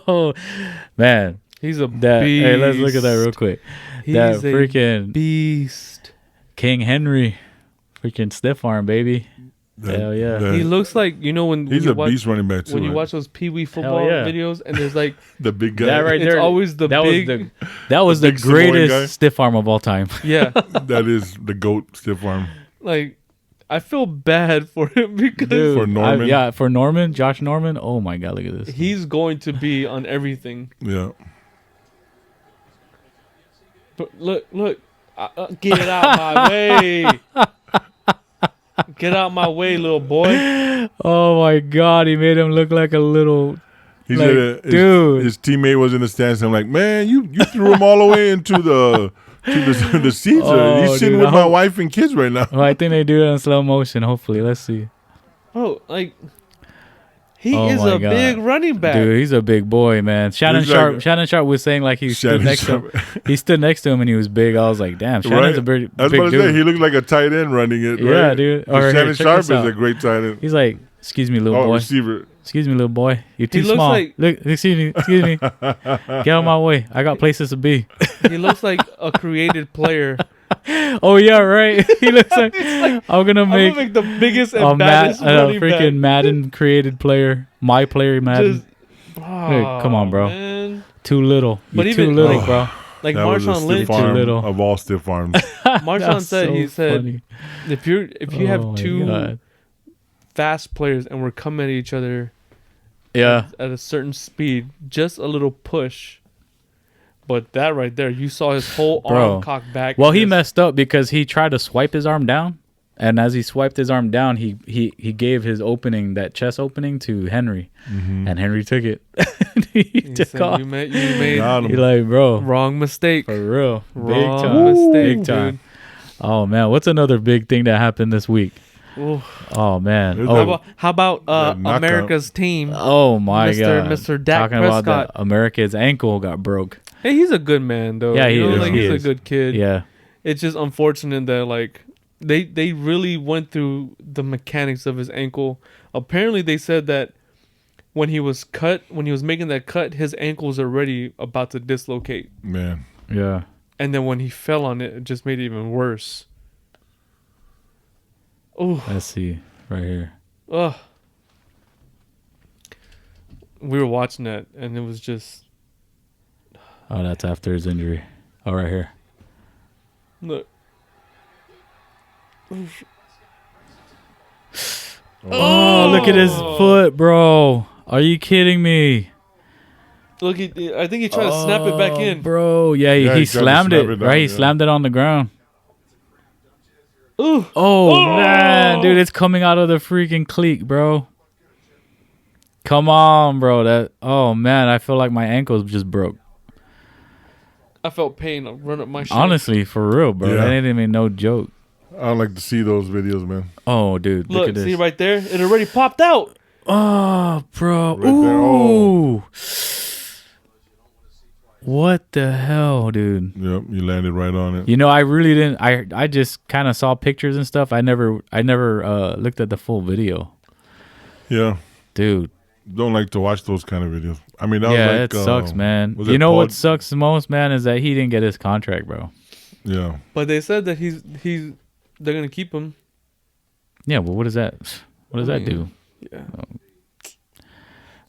Oh man, he's a beast. Hey, let's look at that real quick. He's that a freaking beast, King Henry, freaking stiff arm, baby. Hell yeah. He looks like, when he's you a watch, beast running back too. when you watch those Pee Wee football videos and there's like the big guy. That right there, it's always the big. That was the greatest stiff arm of all time. Yeah, that is the GOAT stiff arm. Like I feel bad for him because for Norman. For Norman, Josh Norman. Oh my God, look at this. He's going to be on everything. Yeah. But look, get it out my way. Get out my way, little boy. Oh my God, he made him look like a little. He said, dude, his teammate was in the stands. I'm like, man, you threw him all the way into the seats. He's sitting with my wife and kids right now. Well, I think they do it in slow motion. Hopefully, let's see. Oh, like he is a big running back, dude. He's a big boy, man. Shannon Sharp was saying like he stood next to him. He stood next to him and he was big. I was like, damn, Shannon's a big dude. He looked like a tight end running it. Yeah, right? dude. Shannon Sharp is a great tight end. He's like, excuse me, little boy. Receiver. Excuse me, little boy. You're too small. Look, excuse me. Get out of my way. I got places to be. He looks like a created player. Oh yeah, right. He looks like I'm gonna make the biggest and baddest running freaking back. Madden created player. My player Madden. Hey, come on, bro. Man. Too little. You're too little, bro. Like Marshawn Lynch, too little of all stiff arms. Marshawn said, he said, funny. if you have two fast players and we're coming at each other, at a certain speed, just a little push. But that right there, you saw his whole arm cocked back. Well, he messed up because he tried to swipe his arm down, and as he swiped his arm down, he gave his opening, that chest opening, to Henry, and Henry took it. he took off. You made You're like, bro, wrong mistake for real, wrong mistake, big time. Dude. Oh man, what's another big thing that happened this week? Ooh. Oh man! How about America's team? Oh my God! Mr. Dak Talking Prescott. about that, America's ankle got broke. Hey, he's a good man though. Yeah, he's a good kid. Yeah. It's just unfortunate that like they really went through the mechanics of his ankle. Apparently, they said that when he was making that cut, his ankle was already about to dislocate. Man. Yeah. And then when he fell on it, it just made it even worse. Oh, Let's see right here. ugh. We were watching that, and it was just Oh, that's after his injury. Oh, right here. look. Oh, look at his foot, bro. Are you kidding me? Look, I think he tried to snap it back in. Bro. Yeah, Yeah, he he tried to slammed snap it, it down, right? He yeah. slammed it on the ground. Ooh. Oh, man. Dude, it's coming out of the freaking cleat, bro. Come on, bro. Oh, man. I feel like my ankles just broke. I felt pain run up my shin. Honestly, for real, bro. Yeah. That ain't even no joke. I don't like to see those videos, man. Oh, dude. Look Look, at this. see right there? It already popped out. Oh, bro. Right there. Ooh. What the hell, dude? Yep, you landed right on it. You know, I really didn't. I just kind of saw pictures and stuff. I never looked at the full video, Yeah, dude. don't like to watch those kind of videos. I mean, that was Yeah, like, it sucks, man. was You it know Paul- what sucks the most, man, is that he didn't get his contract, bro. Yeah, But they said that they're gonna keep him. Yeah, but what does that? What does I that do? Yeah.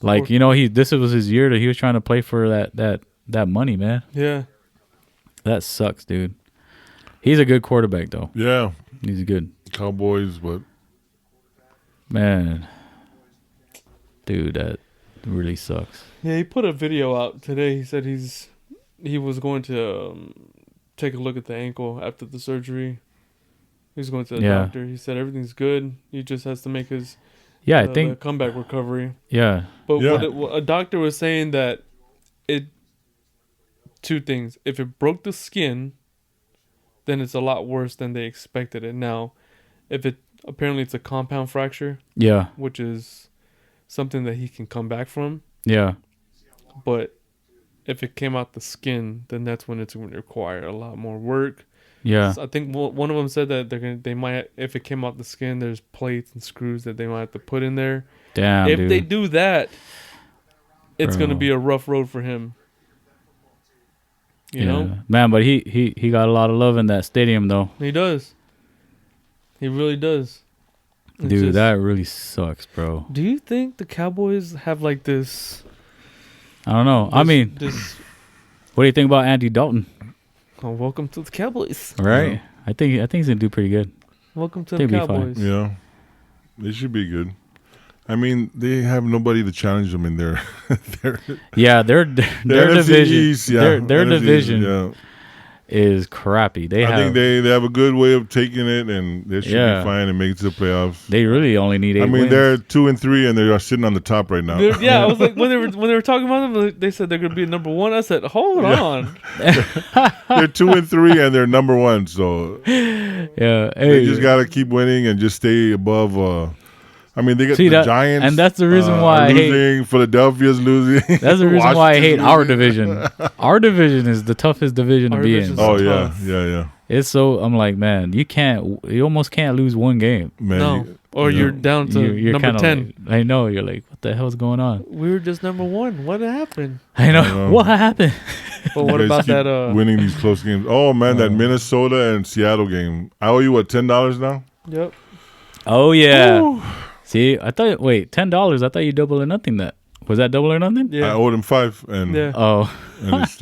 Like, you know, this was his year that he was trying to play for that money, man. Yeah. That sucks, dude. He's a good quarterback, though. yeah. He's good, Cowboys, but man. Dude, that really sucks. Yeah, he put a video out today. He said he was going to take a look at the ankle after the surgery. He's going to the Yeah. doctor. He said everything's good. He just has to make his Yeah, I the think. comeback recovery. Yeah, But Yeah. what a doctor was saying that two things. If it broke the skin, then it's a lot worse than they expected it. Now, if apparently it's a compound fracture, yeah, which is something that he can come back from. yeah. But if it came out the skin, then that's when it's going to require a lot more work. Yeah. So I think one of them said that they might, if it came out the skin, there's plates and screws that they might have to put in there. Damn, If dude. they do that, it's going to Bro. be a rough road for him. You know, man, but he got a lot of love in that stadium, though. he does. He really does. It's Dude, just- that really sucks, bro. Do you think the Cowboys have like this? I don't know. I mean, this. what do you think about Andy Dalton? Oh, welcome to the Cowboys. Right? Yeah. I think he's gonna do pretty good. Welcome to the They'll be fine. Cowboys. yeah, they should be good. I mean, they have nobody to challenge them in their Yeah, their NFC division, East, yeah. their NFC, division yeah. is crappy. They I have think they have a good way of taking it, and they should Yeah. be fine and make it to the playoffs. they really only need 8 I mean, wins. they're 2-3, and they are sitting on the top right now. Yeah, I was like, when they were talking about them, they said they're gonna be number one. I said, hold on. They're 2-3, and they're number one. So yeah, they hey, just got to keep winning and just stay above. I mean, they get See, the that- Giants, and that's the reason why are I hate- losing. Philadelphia's losing. that's the reason why I hate Washington's our losing. division. Our division is the toughest division to Our be in. division's Oh yeah, tough. yeah. It's so I'm like, man, you almost can't lose one game. Man, No, or yeah. you're down to You're number kinda 10. like- I know. You're like, what the hell's going on? We were just number one. What happened? I know. I know. What happened? But You what guys about keep that? winning these close games? Oh man, that Minnesota and Seattle game. I owe you what, $10 now? Yep. Oh yeah. Ooh. See, I thought. Wait, $10. I thought you double or nothing. That was that double or nothing? Yeah. I owed him 5, and Yeah. Oh, and it's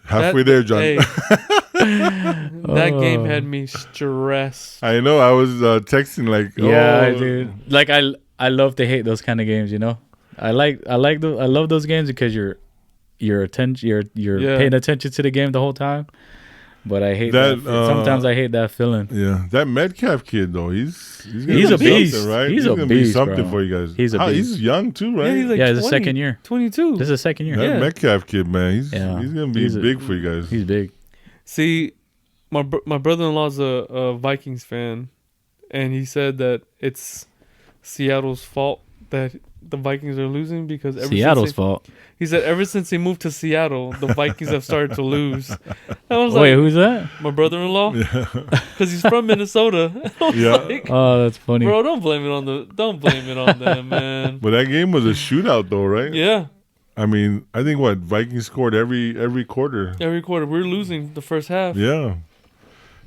halfway there, John. Hey, that game Oh. had me stressed. I know. I was texting like, yeah, oh, dude. Like I love to hate those kind of games. You know, I love those games because you're Yeah. paying attention to the game the whole time. But I hate that. That, Sometimes I hate that feeling. Yeah, that Metcalf kid though, he's gonna He's be a beast. something, right? He's a gonna beast, be something bro. for you guys. He's a beast. He's young too, right? Yeah, he's like Yeah, it's the 20, second year. 22. This is the second year. that yeah. Metcalf kid, man, he's Yeah. gonna be He's a- big for you guys. He's big. See, my brother-in-law's a Vikings fan, and he said that it's Seattle's fault that the Vikings are losing because Seattle's fault. He said ever since they moved to Seattle, the Vikings have started to lose. I was Wait, like, who's that? my brother-in-law, because he's from Minnesota. I was Yeah. like, Oh, that's funny. bro, don't blame it on them, man. But that game was a shootout, though, right? Yeah, I mean, I think Vikings scored every quarter. every quarter we're losing the first half. Yeah.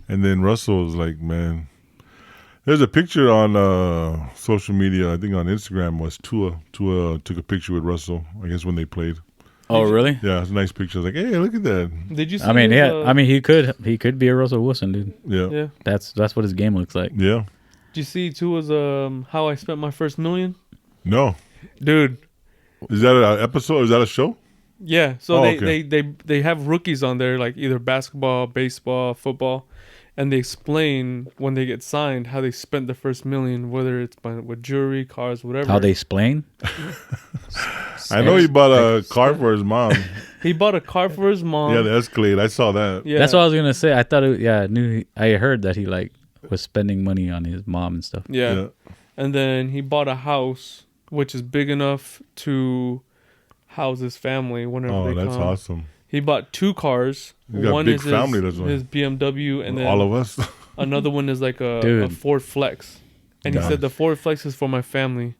And then Russell was like, man. There's a picture on social media, I think on Instagram, was Tua. Tua took a picture with Russell, I guess, when they played. Oh, really? Yeah, it's a nice picture. I was like, hey, look at that. Did you see I mean, his, yeah. I mean, he could be a Russell Wilson, dude. Yeah. yeah. That's what his game looks like. Yeah. Did you see Tua's how I spent my first $1 million? No. Dude. Is that an episode? Is that a show? Yeah. So Oh, they have rookies on there, like either basketball, baseball, football, and they explain when they get signed how they spent the first $1 million, whether it's with jewelry, cars, whatever. How they explain? I know he bought a car for his mom. He bought a car for his mom. Yeah, the Escalade. I saw that. Yeah. That's what I was gonna say. I thought I heard that he like was spending money on his mom and stuff. Yeah. And then he bought a house which is big enough to house his family whenever Oh, they that's come. awesome. He bought 2 cars. He's got a One big is family, his, that's why. his BMW, and then All of us. another one is like a Dude. Ford Flex. And he Nice. said the Ford Flex is for my family.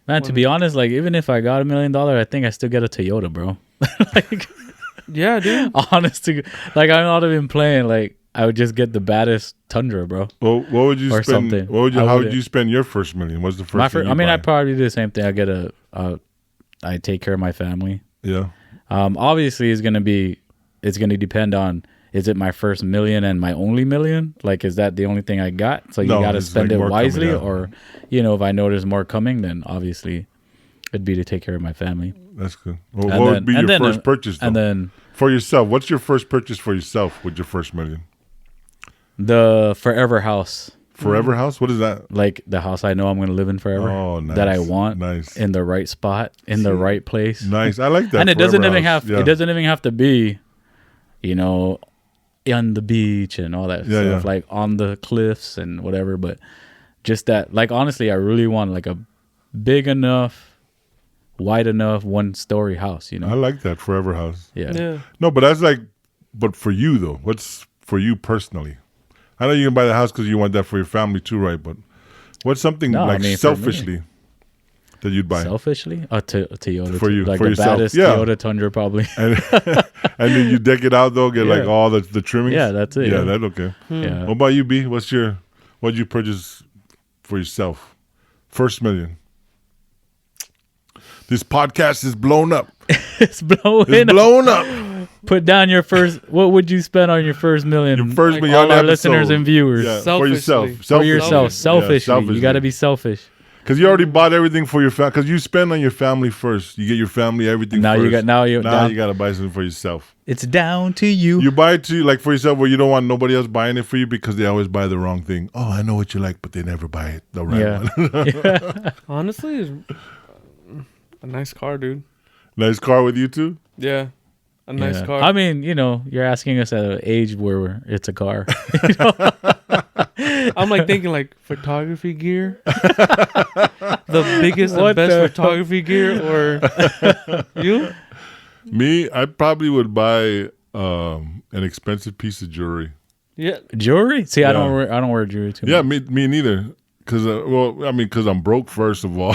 Man, to be honest, like even if I got $1 million, I think I still get a Toyota, bro. Like, Yeah, dude. honest to, like I'm not even playing. Like I would just get the baddest Tundra, bro. Well, what would you Or spend? something. How would wouldn't. you spend your first $1 million? What's the first thing you I mean, buy? I'd probably do the same thing. I get I take care of my family. Yeah. Obviously, it's gonna depend on, is it my first $1 million and my only $1 million? Like, is that the only thing I got? So you No, got to it's spend like it more wisely, coming out. or, if I know there's more coming, then obviously it'd be to take care of my family. That's good. Well, And what then- would be and your then, first purchase, though? And then For yourself, what's your first purchase for yourself with your first $1 million? the forever house, Forever house? What is that? like the house I know I'm gonna live in forever. Oh, nice. That I want, Nice. in the right spot, in the right place. Nice. I like that. And it doesn't forever even house. have it doesn't even have to be, on the beach and all that Yeah, stuff, yeah. like on the cliffs and whatever. But just that, like, honestly, I really want like a big enough, wide enough, 1-story house. I like that forever house. Yeah. Yeah. No, but that's like, but for you though, what's for you personally? I know you can buy the house because you want that for your family too, right? But what's something No, I like mean, for me. selfishly that you'd buy? Selfishly, a Toyota For you, like for the yourself. baddest Yeah. Toyota Tundra, probably. And, and then you deck it out though, get like Yeah. all the trimmings. Yeah, that's it, Yeah, yeah. that's okay. Yeah. What about you, B? What'd you purchase for yourself? First $1 million. This podcast is blown up. It's blowing. It's blown up. Put down your first. What would you spend on your first $1 million? Your first Like million all our episode. listeners and viewers. Yeah, for Selfishly. yourself. For yourself, Selfishly. selfishly. You got to be selfish. Because you already bought everything for your family. Because you spend on your family first. You get your family everything Now first. you got- now you- now now- you got to buy something for yourself. It's down to you. You buy it to like for yourself where you don't want nobody else buying it for you because they always buy the wrong thing. Oh, I know what you like, but they never buy it the right one. Honestly, it's a nice car, dude. Nice car with you too. Yeah. A nice Yeah. car. I mean, you're asking us at an age where it's a car. I'm like thinking like photography gear. The biggest and What best the- photography gear, or you? Me, I probably would buy an expensive piece of jewelry. Yeah. Jewelry? See, I Yeah. don't wear jewelry too Yeah, much. me neither. Because because I'm broke first of all.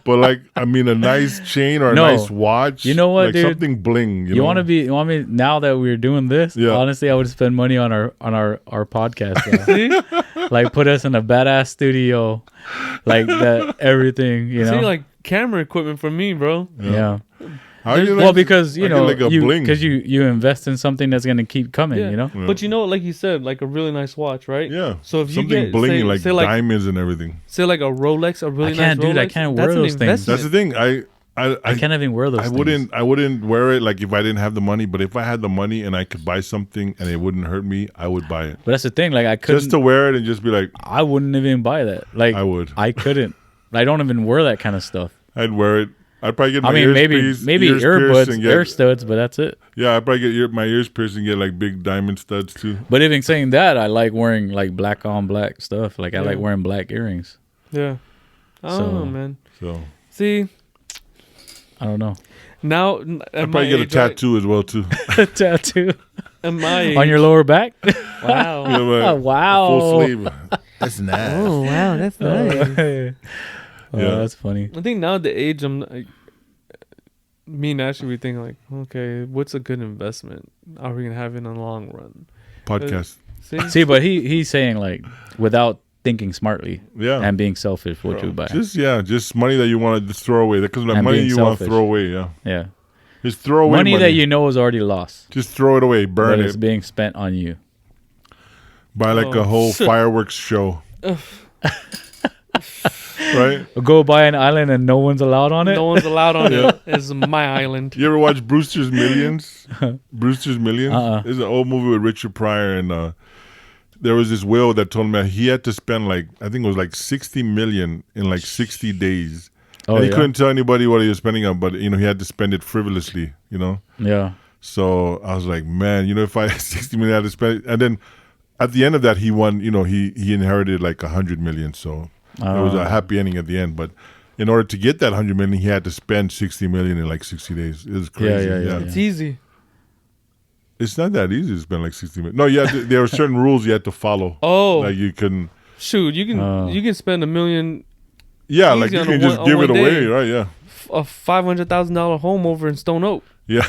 But like, I mean, a nice chain or a No. nice watch. You know what, like dude? something bling. You You know? want me now that we're doing this? Yeah. Honestly, I would spend money on our podcast. bro. See? Like put us in a badass studio, like that everything. See, like camera equipment for me, bro. Yeah. How you Well, like- because I get like a bling. because you invest in something that's gonna keep coming. Yeah. You know. Yeah. But like you said, like a really nice watch, right? Yeah. So if you something get blingy, say, like say diamonds and everything. say like a Rolex, a really I can't, nice dude, Rolex, I can't that's wear an those things. investment. That's the thing. I can't even wear those. I things. wouldn't wear it like if I didn't have the money. But if I had the money and I could buy something and it wouldn't hurt me, I would buy it But that's the thing. Like I couldn't. just to wear it and just be like, I wouldn't even buy that. Like I would. I couldn't. I don't even wear that kind of stuff. I'd wear it. I'd probably get my I mean, ears maybe pierced, maybe ears pierced earbuds, and get, ear studs, but that's it. yeah, I'd probably get my ears pierced and get like big diamond studs too. But even saying that, I like wearing like black on black stuff. Like I like Yeah. wearing black earrings. Yeah. I don't know, man. So See, I don't know. now I'd at my probably get a age, right, tattoo as well too. Tattoo at my age, on your lower back. wow. You know, like, Oh, wow. full sleeve. That's nice. Oh wow, that's nice. Oh, Yeah. that's funny. I think now at the age I'm like, me and Ashley, we think like, okay, what's a good investment? Are we gonna have in the long run? Podcast. See, But he's saying like without thinking smartly Yeah. and being selfish, what you buy. Just money that you want to just throw away. Because like And money being you want to selfish. throw away. Yeah. Yeah, Just throw away money that you know is already lost, Just throw it away. Burn but it's it. being spent on you. Buy like Oh, a whole shit. fireworks show. Right? Go buy an island and no one's allowed on it. no one's allowed on it. It's my island. You ever watch Brewster's Millions? Brewster's Millions? It's an old movie with Richard Pryor, and there was this will that told him that he had to spend like, I think it was like 60 million in like 60 days. Oh, And he yeah? couldn't tell anybody what he was spending on, but he had to spend it frivolously, Yeah. So I was like, man, if I had 60 million, I had to spend it. And then at the end of that, he won, he inherited like 100 million. So it was a happy ending at the end. But in order to get that 100 million, he had to spend 60 million in like 60 days. It was crazy. Yeah. It's easy. It's not that easy to spend like 60 million. No, there were certain rules you had to follow. Oh, Like you couldn't. shoot, you can spend $1 million, Yeah, Easy like you on can a just one- give on it one away, day. right? Yeah. a $500,000 home over in Stone Oak. Yeah.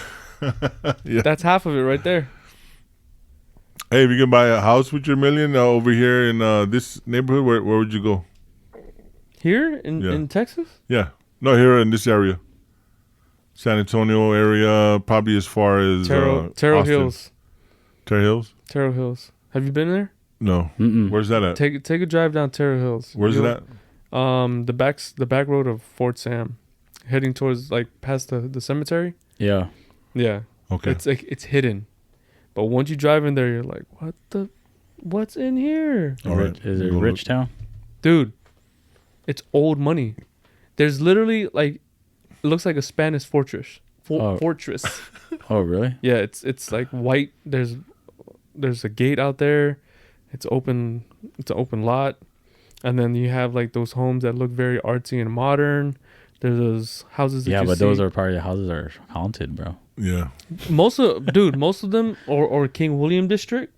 Yeah. That's half of it right there. Hey, if you can buy a house with your million over here in this neighborhood, where would you go? Here Yeah. in Texas? Yeah. No, here in this area. San Antonio area, probably as far as Terrell Austin. Hills. Terrell Hills? Terrell Hills. Have you been there? No. Mm-mm. Where's that at? Take a drive down Terrell Hills. Where's it at? The back road of Fort Sam, heading towards like past the cemetery. Yeah. Yeah. Okay. It's like it's hidden, but once you drive in there, you're like, what's in here, All right. Is it Go Rich Town? dude? It's old money. There's literally like, it looks like a Spanish fortress. Oh. Fortress. Oh, really? Yeah, it's like white. There's a gate out there. It's open. It's an open lot, and then you have like those homes that look very artsy and modern. There's those houses. That Yeah, you but see. those are probably houses are haunted, bro. Yeah. most of them or King William District,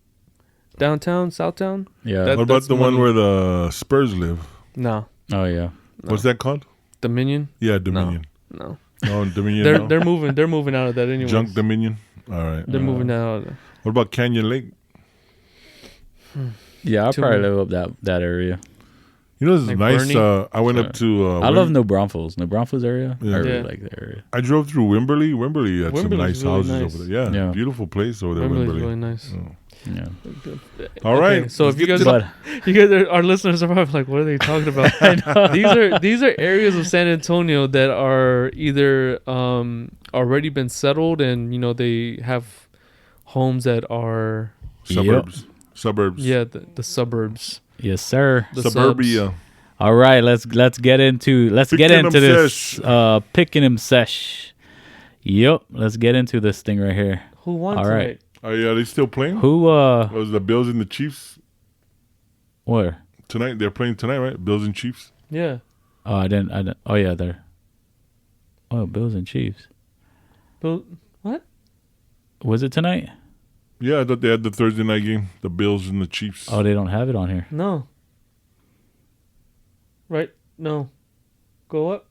downtown, Southtown. Yeah. That- What about that's the one money. where the Spurs live? No, Oh, yeah. no. What's that called? Dominion. Yeah, Dominion. No, No, Dominion. they're no. they're moving. They're moving out of that anyway. Junk Dominion. All right. They're moving out. What about Canyon Lake? Yeah, I'll Too probably many. live up that area. This is Like nice. Bernie? I went up to. I love New Braunfels. New Braunfels area. Yeah. I really Yeah. like the area. I drove through Wimberley. Wimberley had some Wimberley's nice really houses nice. over there. Yeah, Yeah. beautiful place over there. Wimberley's Wimberley. really nice. Oh. Yeah. All Okay, right. so if you guys, But our listeners are probably like, what are they talking about? These are areas of San Antonio that are either already been settled, and they have homes that are Suburbs. yeah the suburbs. yes, sir. The Suburbia. All right, let's get into Picking 'em this sesh. picking him sesh. Yep, let's get into this thing right here. Who won All right. tonight? Are they still playing? Who Was the Bills and the Chiefs where? tonight? They're playing tonight, right? Bills and Chiefs. Yeah. Oh, I didn't. Oh yeah, there. Oh, Bills and Chiefs. Bill, what? Was it tonight? Yeah, I thought they had the Thursday night game. The Bills and the Chiefs. Oh, they don't have it on here. No. Right? No. Go up.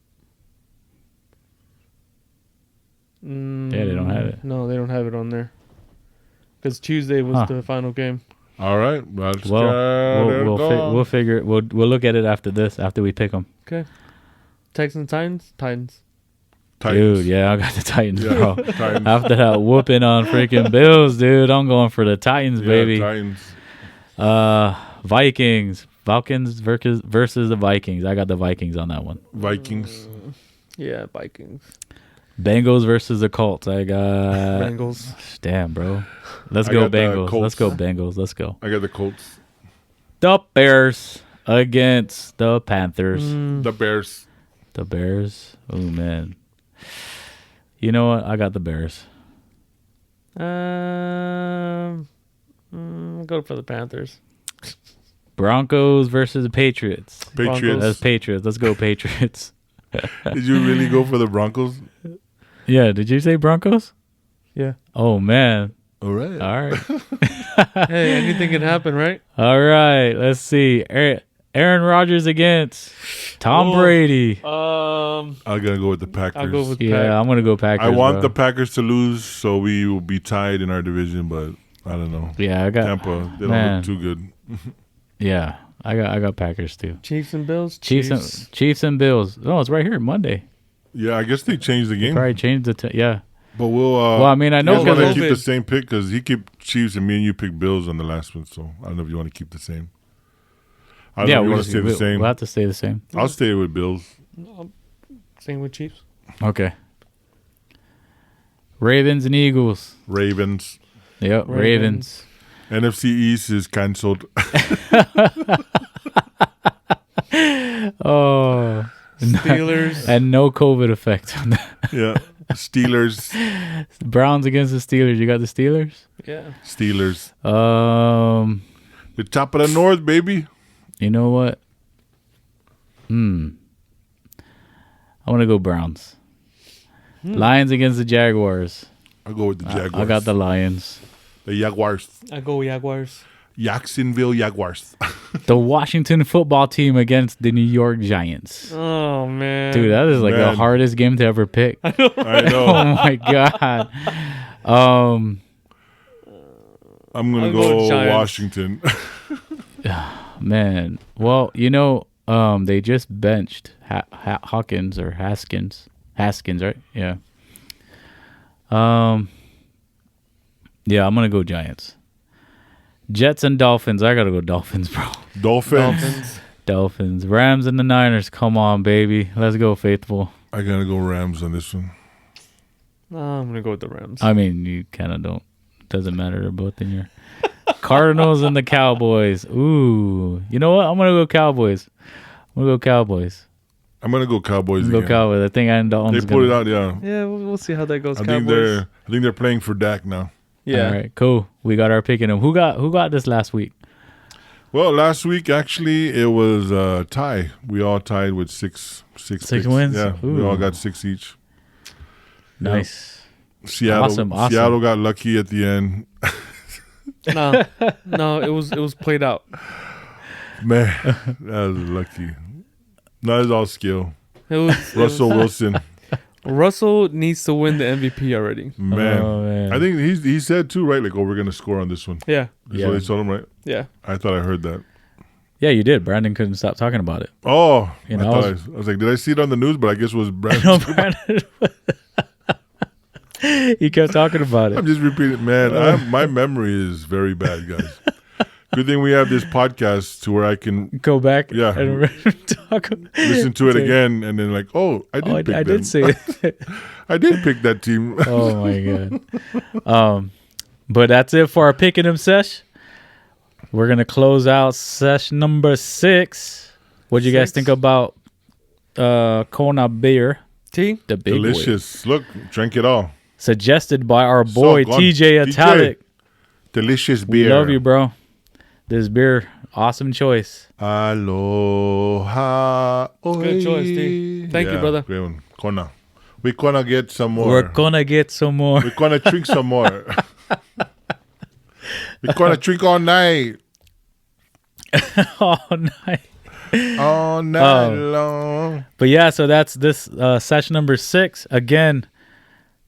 Yeah, they don't have it. No, they don't have it on there. Because Tuesday was Huh. the final game. All right. Well, we'll figure it. We'll look at it after this. After we pick them. Okay. Texans, Titans? Titans. Titans. Dude, yeah, I got the Titans, Yeah, bro. Titans. After that whooping on freaking Bills, dude, I'm going for the Titans, Yeah, baby. Titans. Vikings, Falcons versus the Vikings. I got the Vikings on that one. Vikings. Yeah, Vikings. Bengals versus the Colts. I got Bengals. Damn, bro. Let's I go got the Bengals. Colts. Let's go Bengals. Let's go. I got the Colts. The Bears against the Panthers. The Bears. The Bears. Oh man. You know what? I got the Bears. Go for the Panthers. Broncos versus the Patriots. Patriots. That's Patriots. Let's go Patriots. Did you really go for the Broncos? Yeah. Did you say Broncos? Yeah. Oh man. All right. All right. Hey, anything can happen, right? All right. Let's see. Aaron Rodgers against Tom Oh. Brady. I'm gonna go with the Packers. I'll go with Yeah, Pack. I'm gonna go Packers. I want bro. the Packers to lose, so we will be tied in our division. But I don't know. Yeah, I got Tampa, they don't man. look too good. Yeah, I got Packers too. Chiefs and Bills. Chiefs and Bills. Oh, it's right here Monday. Yeah, I guess they changed the game. Probably changed the yeah. But we'll. Well, I mean, I know you guys want because to keep COVID. the same pick because he kept Chiefs and me and you picked Bills on the last one. So I don't know if you want to keep the same. I don't know if you want to stay the same. We'll have to stay the same. I'll stay with Bills. Same with Chiefs. Okay. Ravens and Eagles. Ravens. Yep, Ravens. NFC East is cancelled. Oh, Steelers. and no COVID effect on that. Yeah. Steelers. Browns against the Steelers. You got the Steelers. Yeah. Steelers. You The top of the North, baby. know what? I want to go Browns. Lions against the Jaguars. I'll go with the Jaguars. I got the Lions. The Jaguars. I go Jaguars. Jacksonville Jaguars. The Washington football team against the New York Giants. Oh man, Dude, that is like the Man. hardest game to ever pick. I Oh know. my god. I'm going I'll to go go with Giants. Washington. Man. Well, they just benched Hawkins or Haskins. Haskins, right? Yeah. Yeah, I'm gonna go Giants. Jets and Dolphins. I gotta go Dolphins, bro. Dolphins. Dolphins. Rams and the Niners. Come on, baby. Let's go, faithful. I got to go Rams on this one. I'm gonna go with the Rams. I mean, you kind of don't. Doesn't matter. They're both in your Cardinals and the Cowboys. Ooh. You know what? I'm gonna go Cowboys. I'm gonna go Cowboys. I'm going to go Cowboys I'm gonna again. go Cowboys. I think Andy Dalton's They put it out, yeah. yeah, we'll see how that goes. I Cowboys. think they're playing for Dak now. Yeah. All right, cool. We got our pick in them. Who got this last week? Well, last week actually it was tie. We all tied with six picks. wins? Yeah, we Ooh. all got 6 each. Nice. Seattle, Awesome. Seattle got lucky at the end. No, it was played out. Man, that was lucky. That is all skill. It was Russell Wilson, Russell needs to win the MVP already. man. Oh, man. I think he said too, right? Like, oh, we're gonna score on this one. Yeah, That's Yeah. what they told him, right? yeah. I thought I heard that. Yeah, you did. Brandon couldn't stop talking about it. Oh, You I, know, thought I I was like, did I see it on the news? But I guess it was Brandon. No, Brandon. He kept talking about it. I'm just repeating, man. My memory is very bad, guys. Good thing we have this podcast to where I can Go back. Yeah. And talk. listen to it again and then like, oh, I did Oh, pick I them. did say it. I did pick that team. Oh my god. But that's it for our picking them sesh. We're gonna close out sesh number 6. What do you guys 6. think about Kona beer? T. The big boy. Delicious. Look, drink it all. Suggested by our boy gone. TJ Italic. Delicious We beer. love you, bro. This beer, awesome choice. Aloha. Good choice, D. Thank you, brother. Great one. Kona. We're gonna get some more. We're gonna get some more. We're gonna drink some more. We're gonna drink all night. All night. All night long. But yeah, so that's this session number 6. Again,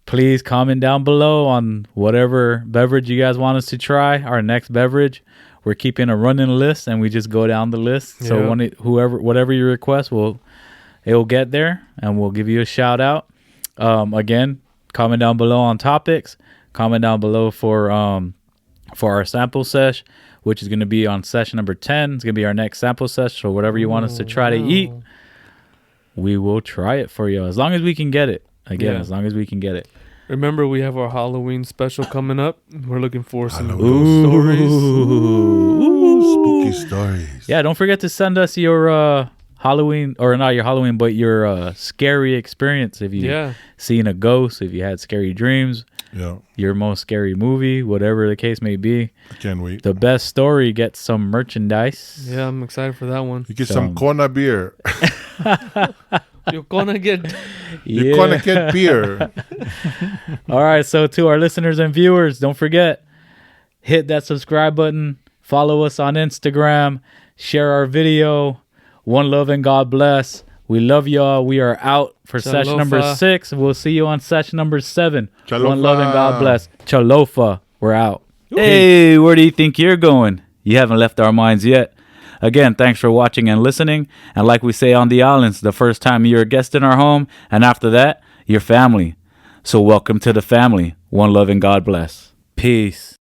please comment down below on whatever beverage you guys want us to try. Our next beverage, we're keeping a running list, and we just go down the list. So Yep. whatever you request, it will get there, and we'll give you a shout out. Again, comment down below on topics. Comment down below for our sample sesh, which is going to be on session number 10. It's going to be our next sample sesh. So whatever you want us to try to eat, we will try it for you as long as we can get it. Again, Yeah. as long as we can get it. Remember, we have our Halloween special coming up. We're looking for some Halloween. ghost stories. Spooky stories. Yeah, don't forget to send us your Halloween, or not your Halloween, but your scary experience. If you Yeah. seen a ghost, if you had scary dreams, Yeah. your most scary movie, whatever the case may be. I can't wait. The best story gets some merchandise. Yeah, I'm excited for that one. You get some Kona beer. You're gonna get. You're gonna get beer. All right, so to our listeners and viewers, don't forget, hit that subscribe button, follow us on Instagram, share our video. One love and God bless. We love y'all. We are out for Chålofa. session number 6. We'll see you on session number 7. Chålofa. One love and God bless. Chålofa. We're out. Hey, where do you think you're going? You haven't left our minds yet. Again, thanks for watching and listening. And like we say on the islands, the first time you're a guest in our home, and after that, you're family. So welcome to the family. One love and God bless. Peace.